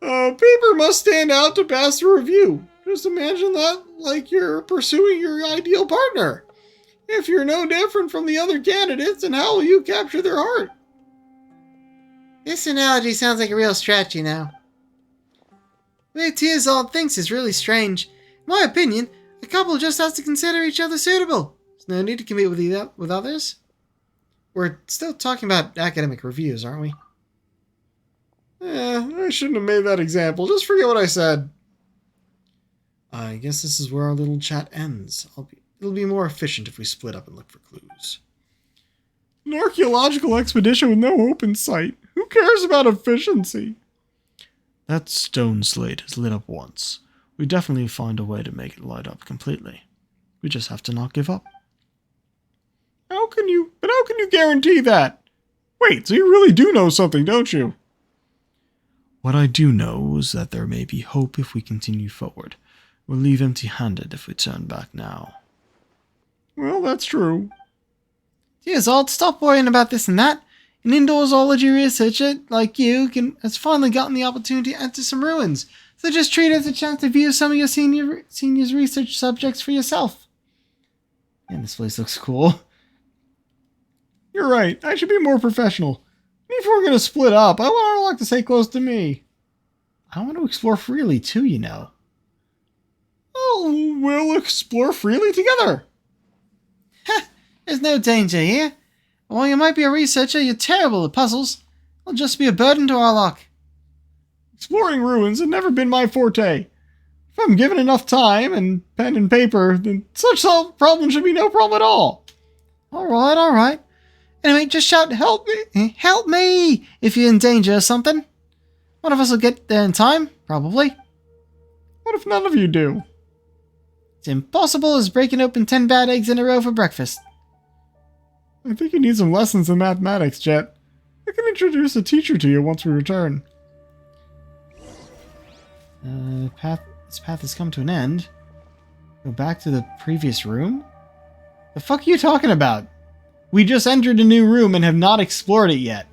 Paper must stand out to pass the review. Just imagine that like you're pursuing your ideal partner. If you're no different from the other candidates, then how will you capture their heart? This analogy sounds like a real stretch, you know. The way Tearzald thinks is really strange. In my opinion, a couple just has to consider each other suitable. There's no need to compete with others. We're still talking about academic reviews, aren't we? I shouldn't have made that example. Just forget what I said. I guess this is where our little chat ends. It'll be more efficient if we split up and look for clues. An archaeological expedition with no open site. Who cares about efficiency? That stone slate has lit up once. We definitely find a way to make it light up completely. We just have to not give up. How can you guarantee that? Wait, so you really do know something, don't you? What I do know is that there may be hope if we continue forward. We'll leave empty-handed if we turn back now. Well, that's true. Dear Zold, stop worrying about this and that. An indoor zoology researcher like you has finally gotten the opportunity to enter some ruins. So just treat it as a chance to view some of your seniors' research subjects for yourself. And this place looks cool. You're right. I should be more professional. If we're going to split up, I want our luck to stay close to me. I want to explore freely too, you know. Oh, we'll explore freely together. There's no danger here. While you might be a researcher, you're terrible at puzzles. It'll just be a burden to our luck. Exploring ruins has never been my forte. If I'm given enough time and pen and paper, then such problem should be no problem at all. All right. Anyway, just shout, "Help me! Help me!" if you're in danger or something. One of us will get there in time, probably. What if none of you do? It's impossible as breaking open 10 bad eggs in a row for breakfast. I think you need some lessons in mathematics, Jet. I can introduce a teacher to you once we return. This path has come to an end. Go back to the previous room? The fuck are you talking about? We just entered a new room and have not explored it yet.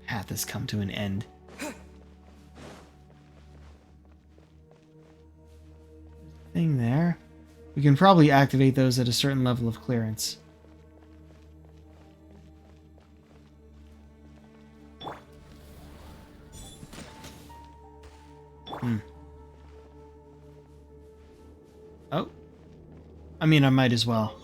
Path has come to an end. Thing there. We can probably activate those at a certain level of clearance. Oh. I mean, I might as well.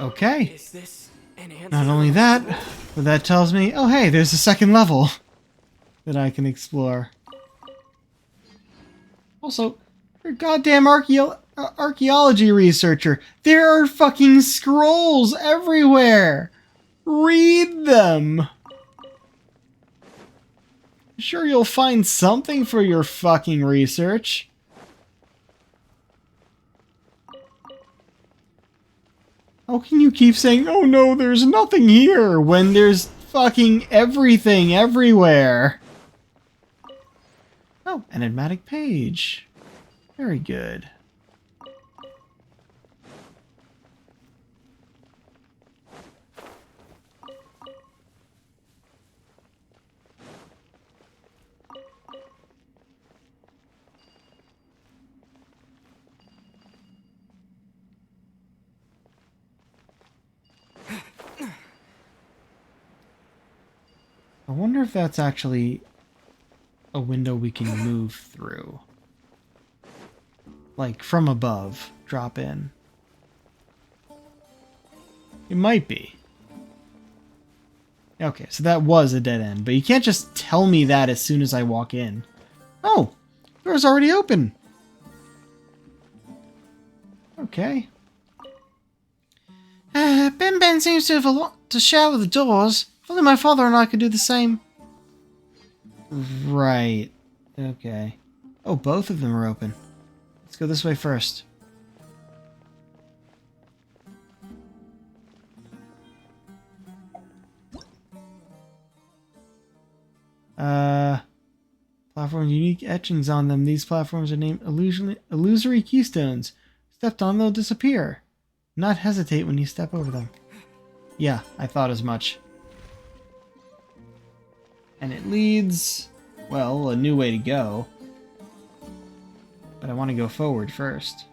Okay. Is this an answer? Not only that, but that tells me, oh hey, there's a second level that I can explore. Also, you're a goddamn archaeology researcher. There are fucking scrolls everywhere. Read them. Sure, you'll find something for your fucking research. How can you keep saying, oh no, there's nothing here, when there's fucking everything everywhere? Oh, enigmatic page. Very good. I wonder if that's actually a window we can move through. Like, from above. Drop in. It might be. Okay, so that was a dead end, but you can't just tell me that as soon as I walk in. Oh! Door's already open! Okay. Ben seems to have a lot to share with the doors. If only my father and I could do the same. Right. Okay. Oh, both of them are open. Let's go this way first. Platforms, unique etchings on them. These platforms are named illusory keystones. Stepped on, they'll disappear. Not hesitate when you step over them. Yeah, I thought as much. And it leads, well, a new way to go. But I want to go forward first.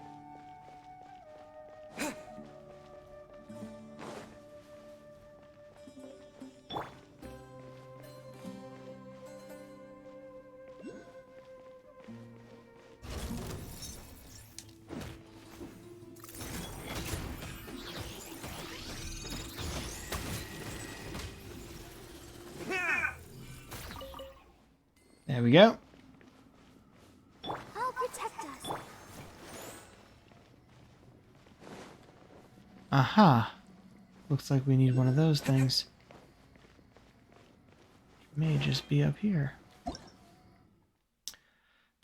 There we go. I'll protect us. Aha. Looks like we need one of those things. It may just be up here.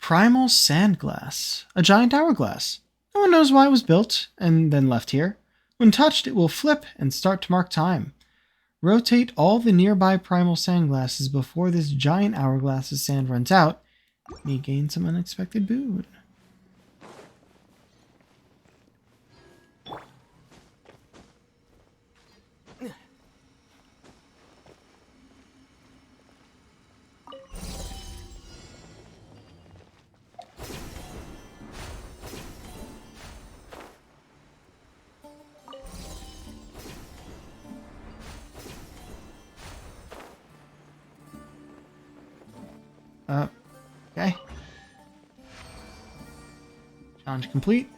Primal Sandglass. A giant hourglass. No one knows why it was built and then left here. When touched, it will flip and start to mark time. Rotate all the nearby primal sandglasses before this giant hourglass's sand runs out, and you gain some unexpected boon. Okay. Challenge complete.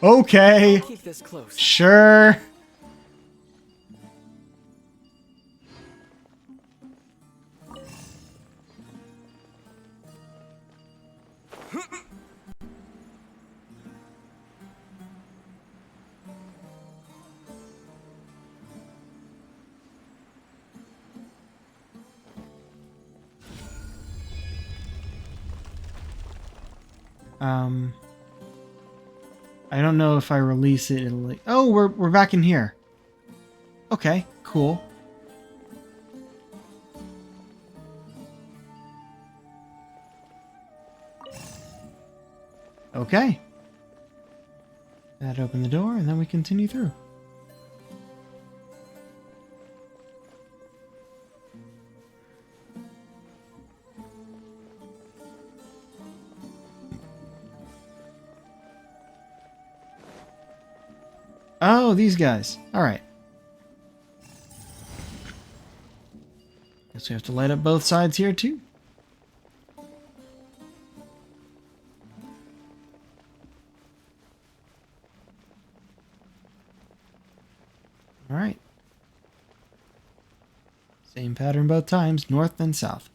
Okay. Keep this close. Sure. I don't know if I release it, it'll like... Oh, we're back in here. Okay, cool. Okay. That opened the door, and then we continue through. Oh, these guys. Alright. Guess we have to light up both sides here, too. Alright. Same pattern both times, north then south.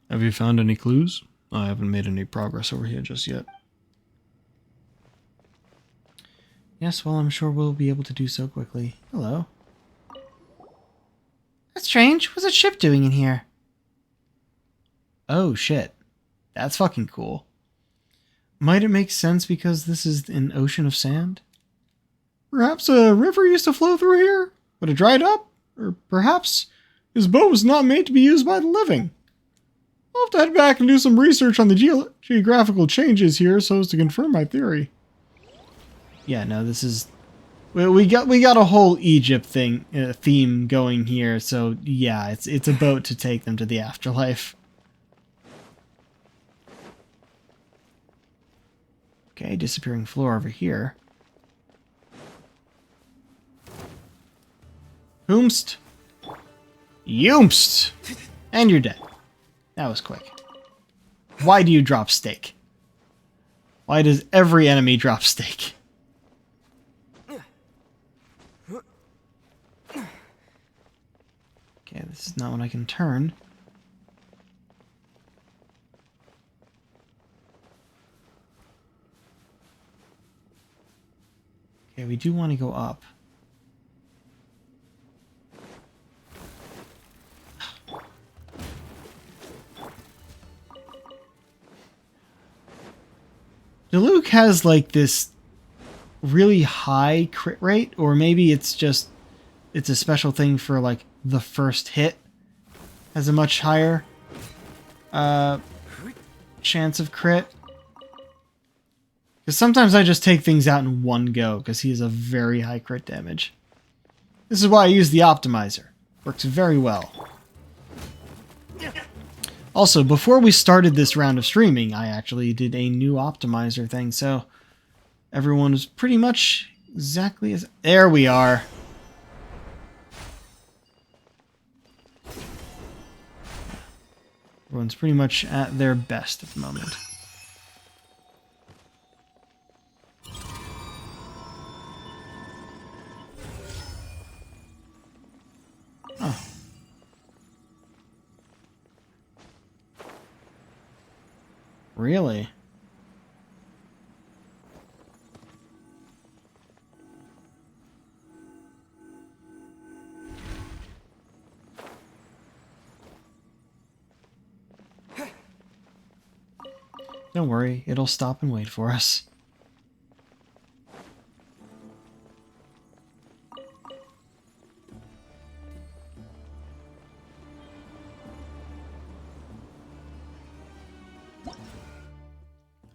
Have you found any clues? I haven't made any progress over here just yet. Yes, well, I'm sure we'll be able to do so quickly. Hello. That's strange. What's that ship doing in here? Oh, shit. That's fucking cool. Might it make sense because this is an ocean of sand? Perhaps a river used to flow through here, but it dried up? Or perhaps his boat was not made to be used by the living? I'll have to head back and do some research on the geographical changes here so as to confirm my theory. Yeah, no, this is... We got a whole Egypt theme going here, so yeah, it's a boat to take them to the afterlife. Okay, disappearing floor over here. Whomst. Yoomst! And you're dead. That was quick. Why do you drop steak? Why does every enemy drop steak? Okay, this is not one I can turn. Okay, we do want to go up. Diluc has like this really high crit rate, or maybe it's a special thing for like the first hit has a much higher chance of crit. Because sometimes I just take things out in one go because he has a very high crit damage. This is why I use the optimizer. Works very well. Also, before we started this round of streaming, I actually did a new optimizer thing, so everyone was pretty much exactly as... There we are. Everyone's pretty much at their best at the moment. Oh. Really? Don't worry, it'll stop and wait for us.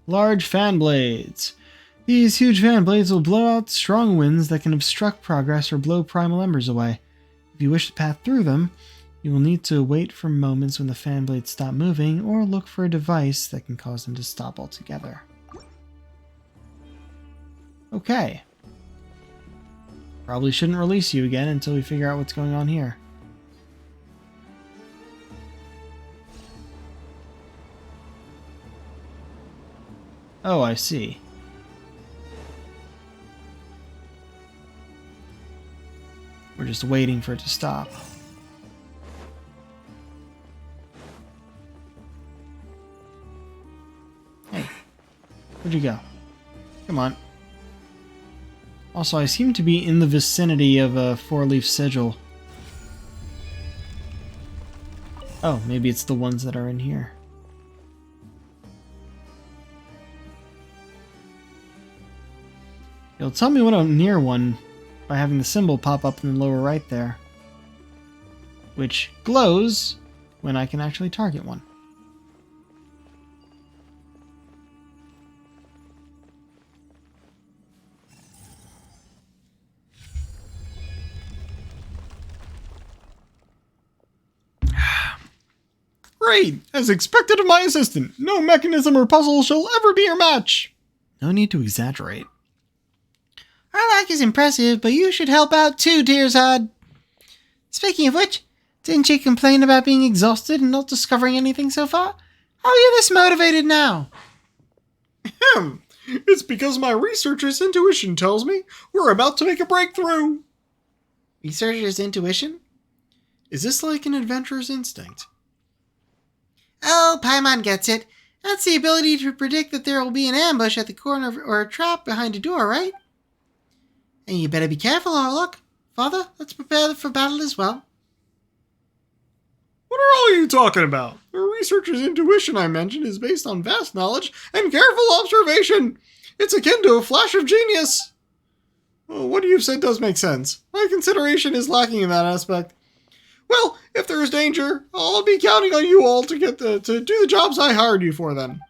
Large fan blades. These huge fan blades will blow out strong winds that can obstruct progress or blow Primal Embers away. If you wish to pass through them, you will need to wait for moments when the fan blades stop moving, or look for a device that can cause them to stop altogether. Okay. Probably shouldn't release you again until we figure out what's going on here. Oh, I see. We're just waiting for it to stop. Hey, where'd you go? Come on. Also, I seem to be in the vicinity of a four-leaf sigil. Oh, maybe it's the ones that are in here. It'll tell me when I'm near one by having the symbol pop up in the lower right there, which glows when I can actually target one. Great! As expected of my assistant, no mechanism or puzzle shall ever be your match! No need to exaggerate. Arlok is impressive, but you should help out too, Tearsod. Speaking of which, didn't you complain about being exhausted and not discovering anything so far? How are you this motivated now? Ahem. It's because my researcher's intuition tells me we're about to make a breakthrough. Researcher's intuition? Is this like an adventurer's instinct? Oh, Paimon gets it. That's the ability to predict that there will be an ambush at the corner or a trap behind a door, right? And you better be careful, Arlok. Father, let's prepare for battle as well. What are all you talking about? The researcher's intuition I mentioned is based on vast knowledge and careful observation. It's akin to a flash of genius. Well, what you've said does make sense. My consideration is lacking in that aspect. Well, if there is danger, I'll be counting on you all to do the jobs I hired you for then.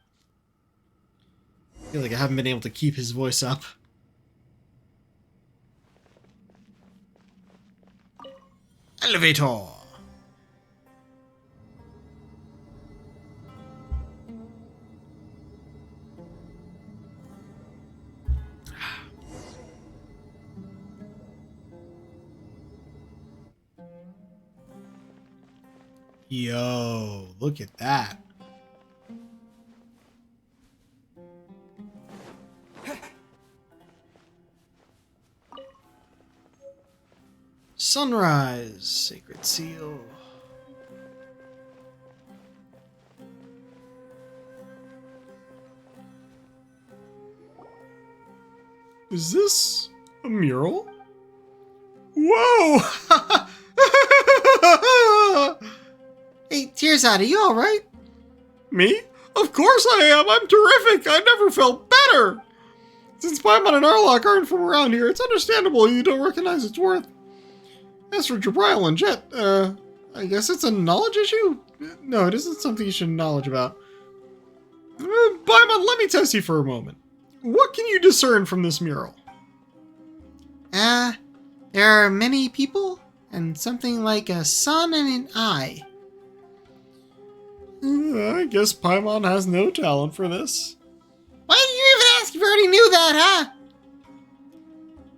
I feel like I haven't been able to keep his voice up. Elevator. Yo, look at that. Sunrise, Sacred Seal. Is this a mural? Whoa! Hey, Tearsod, are you alright? Me? Of course I am! I'm terrific! I never felt better! Since Paimon and Arlok aren't from around here, it's understandable you don't recognize its worth. As for Jabril and Jet, I guess it's a knowledge issue? No, it isn't something you should knowledge about. Paimon, let me test you for a moment. What can you discern from this mural? There are many people, and something like a sun and an eye. I guess Paimon has no talent for this. Why did you even ask if you already knew that, huh?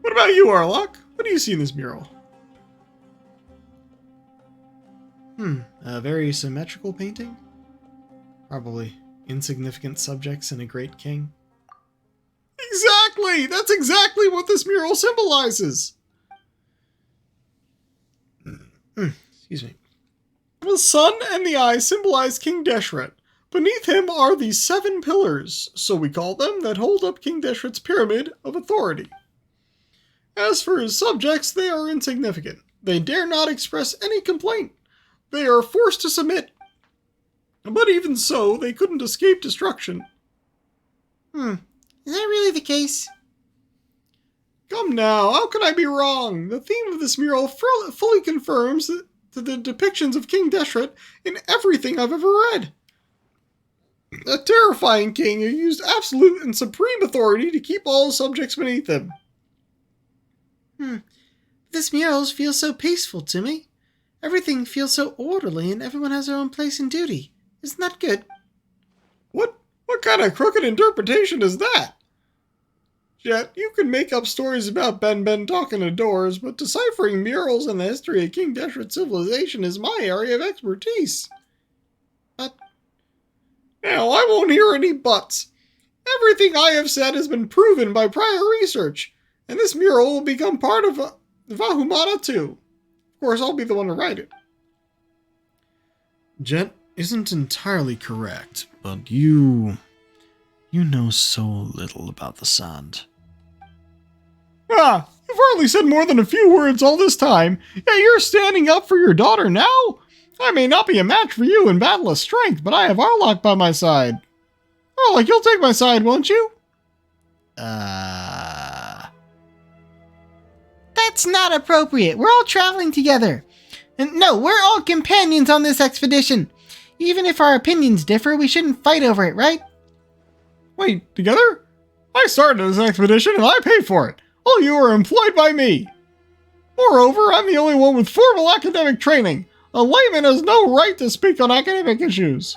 What about you, Arlok? What do you see in this mural? A very symmetrical painting. Probably insignificant subjects and a great king. Exactly! That's exactly what this mural symbolizes! Excuse me. The sun and the eye symbolize King Deshret. Beneath him are the 7 pillars, so we call them, that hold up King Deshret's pyramid of authority. As for his subjects, they are insignificant. They dare not express any complaint. They are forced to submit. But even so, they couldn't escape destruction. Is that really the case? Come now, how can I be wrong? The theme of this mural fully confirms the depictions of King Deshret in everything I've ever read. A terrifying king who used absolute and supreme authority to keep all his subjects beneath him. This mural feels so peaceful to me. Everything feels so orderly and everyone has their own place and duty. Isn't that good? What kind of crooked interpretation is that? Jet, you can make up stories about Ben talking to doors, but deciphering murals and the history of King Deshret's civilization is my area of expertise. But now, I won't hear any buts. Everything I have said has been proven by prior research, and this mural will become part of Vahumana too. Of course, I'll be the one to write it. Jet isn't entirely correct, but you know so little about the sand. You've hardly said more than a few words all this time, yet you're standing up for your daughter now? I may not be a match for you in battle of strength, but I have Arlok by my side. Arlok, you'll take my side, won't you? that's not appropriate. We're all traveling together. And no, we're all companions on this expedition. Even if our opinions differ, we shouldn't fight over it, right? Wait, together? I started this expedition and I paid for it. All you are employed by me. Moreover, I'm the only one with formal academic training. A layman has no right to speak on academic issues.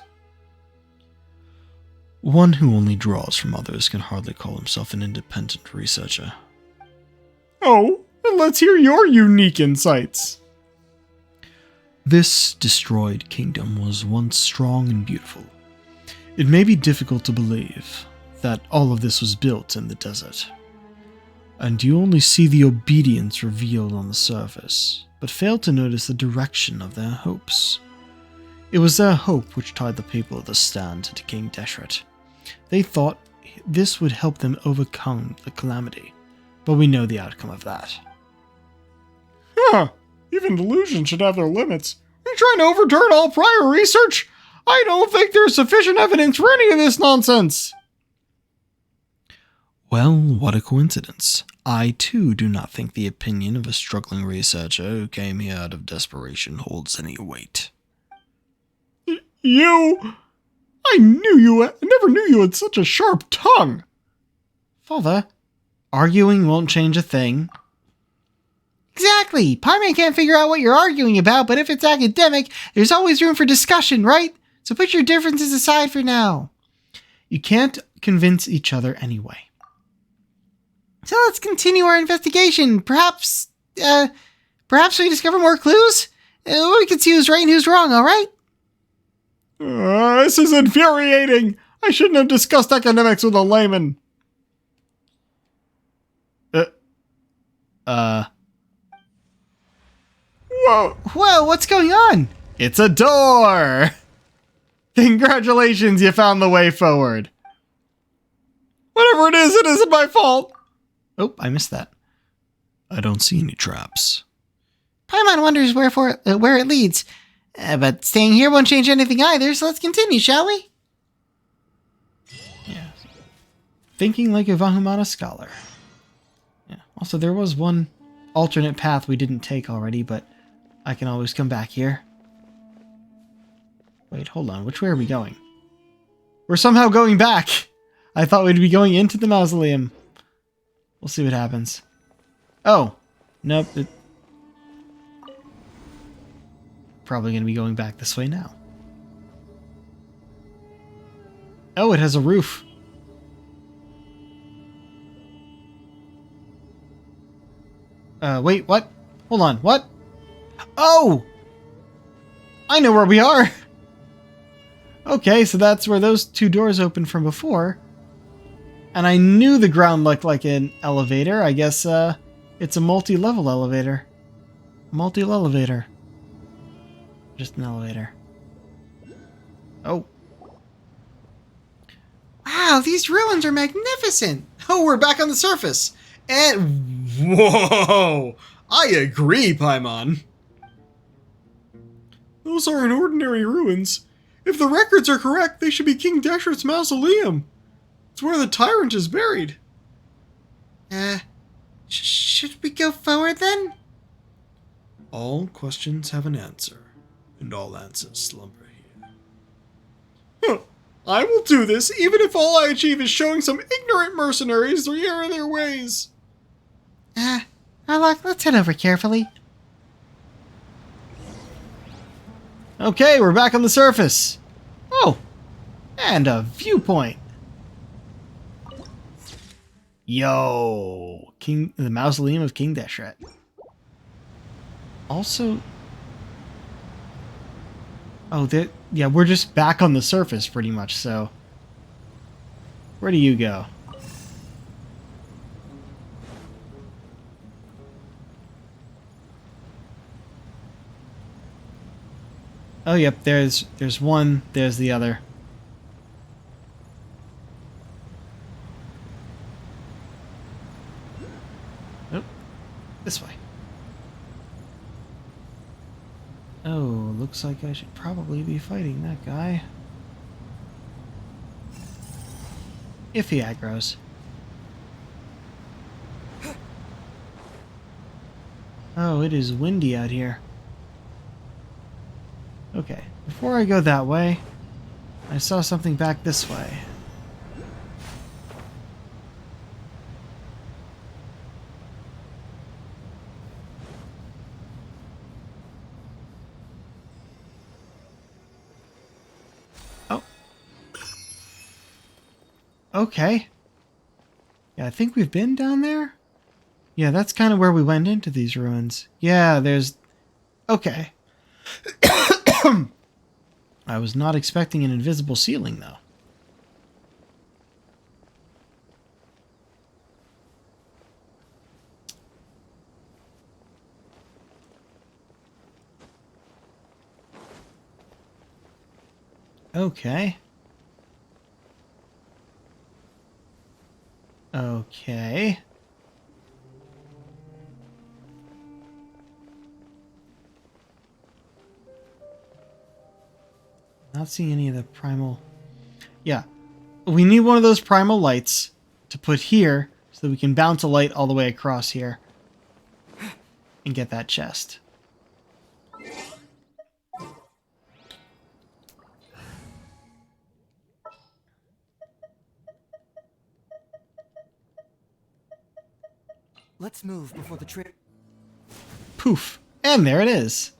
One who only draws from others can hardly call himself an independent researcher. Oh, then let's hear your unique insights. This destroyed kingdom was once strong and beautiful. It may be difficult to believe that all of this was built in the desert, and you only see the obedience revealed on the surface, but fail to notice the direction of their hopes. It was their hope which tied the people of the stand to King Deshret. They thought this would help them overcome the calamity, but we know the outcome of that. Even delusions should have their limits. Are you trying to overturn all prior research? I don't think there's sufficient evidence for any of this nonsense. Well, what a coincidence. I, too, do not think the opinion of a struggling researcher who came here out of desperation holds any weight. You... I never knew you had such a sharp tongue. Father, arguing won't change a thing. Exactly. Paimon can't figure out what you're arguing about, but if it's academic, there's always room for discussion, right? So put your differences aside for now. You can't convince each other anyway. So let's continue our investigation. Perhaps we discover more clues? We can see who's right and who's wrong, alright? This is infuriating. I shouldn't have discussed academics with a layman. Whoa, what's going on? It's a door! Congratulations, you found the way forward. Whatever it isn't my fault. Oh, I missed that. I don't see any traps. Paimon wonders where it leads. But staying here won't change anything either, so let's continue, shall we? Yeah. Thinking like a Vahumana scholar. Yeah. Also, there was one alternate path we didn't take already, but I can always come back here. Wait, hold on. Which way are we going? We're somehow going back! I thought we'd be going into the mausoleum. We'll see what happens. Oh! Nope. Probably going to be going back this way now. Oh, it has a roof. Wait, what? Hold on, what? Oh! I know where we are! Okay, so that's where those two doors opened from before. And I knew the ground looked like an elevator. I guess it's a multi-level elevator. Multi-elevator. Just an elevator. Oh. Wow, these ruins are magnificent. Oh, we're back on the surface. And whoa, I agree, Paimon. Those aren't ordinary ruins. If the records are correct, they should be King Deshret's mausoleum. It's where the tyrant is buried. Should we go forward then? All questions have an answer, and all answers slumber here. Huh. I will do this, even if all I achieve is showing some ignorant mercenaries the error of their ways. Let's head over carefully. Okay, we're back on the surface. Oh, and a viewpoint. Yo, the mausoleum of King Deshret. Also, yeah, we're just back on the surface pretty much. So, where do you go? Oh, yep. There's one. There's the other. Oh, this way. Oh, looks like I should probably be fighting that guy. If he aggroes. Oh, it is windy out here. Okay, before I go that way, I saw something back this way. Oh. Okay. Yeah, I think we've been down there? Yeah, that's kind of where we went into these ruins. Yeah, there's... Okay. I was not expecting an invisible ceiling, though. Okay. Okay. Not seeing any of the primal... Yeah. We need one of those primal lights to put here so that we can bounce a light all the way across here and get that chest. Let's move before the trip. Poof. And there it is.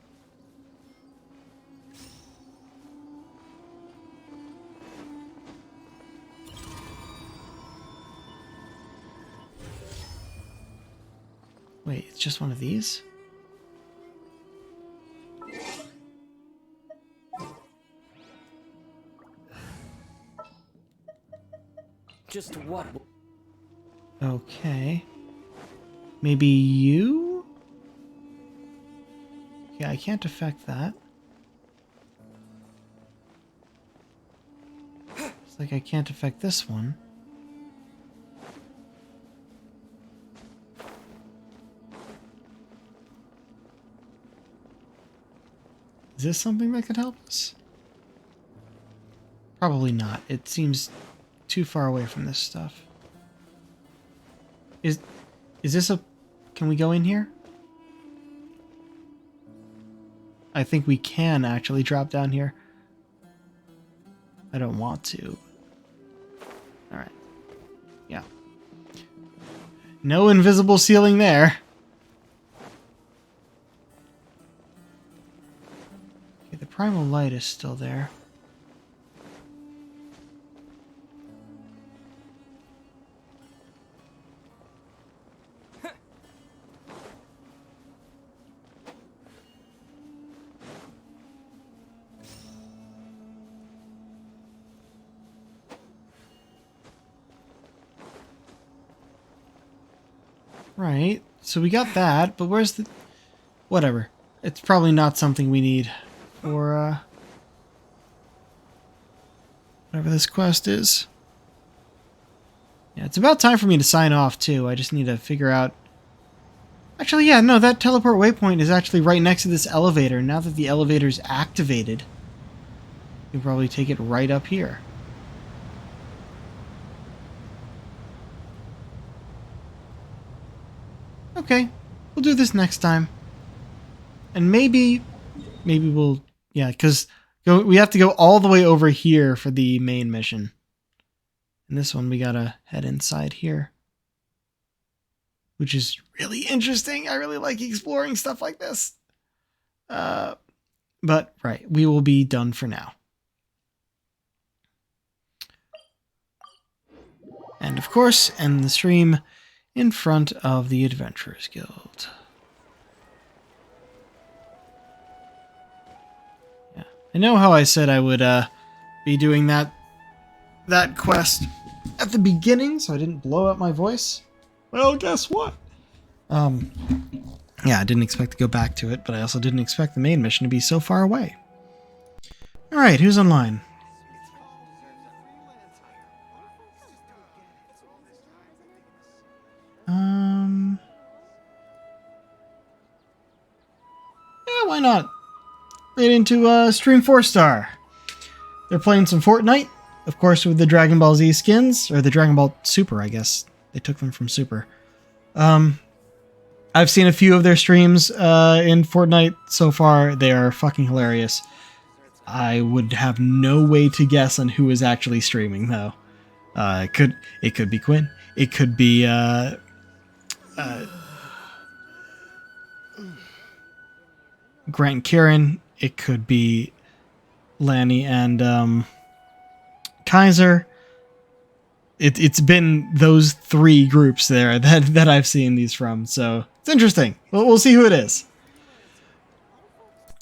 Wait, it's just one of these? Just what? Okay. Maybe you? Yeah, I can't affect that. It's like I can't affect this one. Is this something that could help us? Probably not. It seems too far away from this stuff. Is this a... Can we go in here? I think we can actually drop down here. I don't want to. Alright. Yeah. No invisible ceiling there. Okay, the primal light is still there. Right. So we got that, but where's the... Whatever. It's probably not something we need for, whatever this quest is. Yeah, it's about time for me to sign off, too. I just need to figure out... Actually, yeah, no, that teleport waypoint is actually right next to this elevator. Now that the elevator's activated, you can probably take it right up here. Okay, we'll do this next time. And maybe we'll... Yeah, because we have to go all the way over here for the main mission. And this one, we gotta head inside here. Which is really interesting. I really like exploring stuff like this. But, right, we will be done for now. And, of course, end the stream in front of the Adventurers Guild. Yeah, I know how I said I would be doing that quest at the beginning, so I didn't blow out my voice. Well, guess what? Yeah, I didn't expect to go back to it, but I also didn't expect the main mission to be so far away. Alright, who's online? Yeah, why not? Right into Stream 4-Star. They're playing some Fortnite, of course, with the Dragon Ball Z skins, or the Dragon Ball Super, I guess. They took them from Super. I've seen a few of their streams in Fortnite so far. They are fucking hilarious. I would have no way to guess on who is actually streaming, though. It could be Quinn. It could be Grant and Kieran. It could be Lanny and Kaiser. It's been those three groups there that I've seen these from, so it's interesting. We'll see who it is.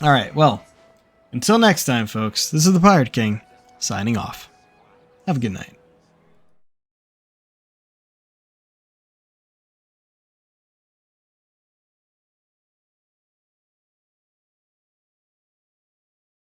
All right, well, until next time, folks. This is the Pirate King signing off. Have a good night.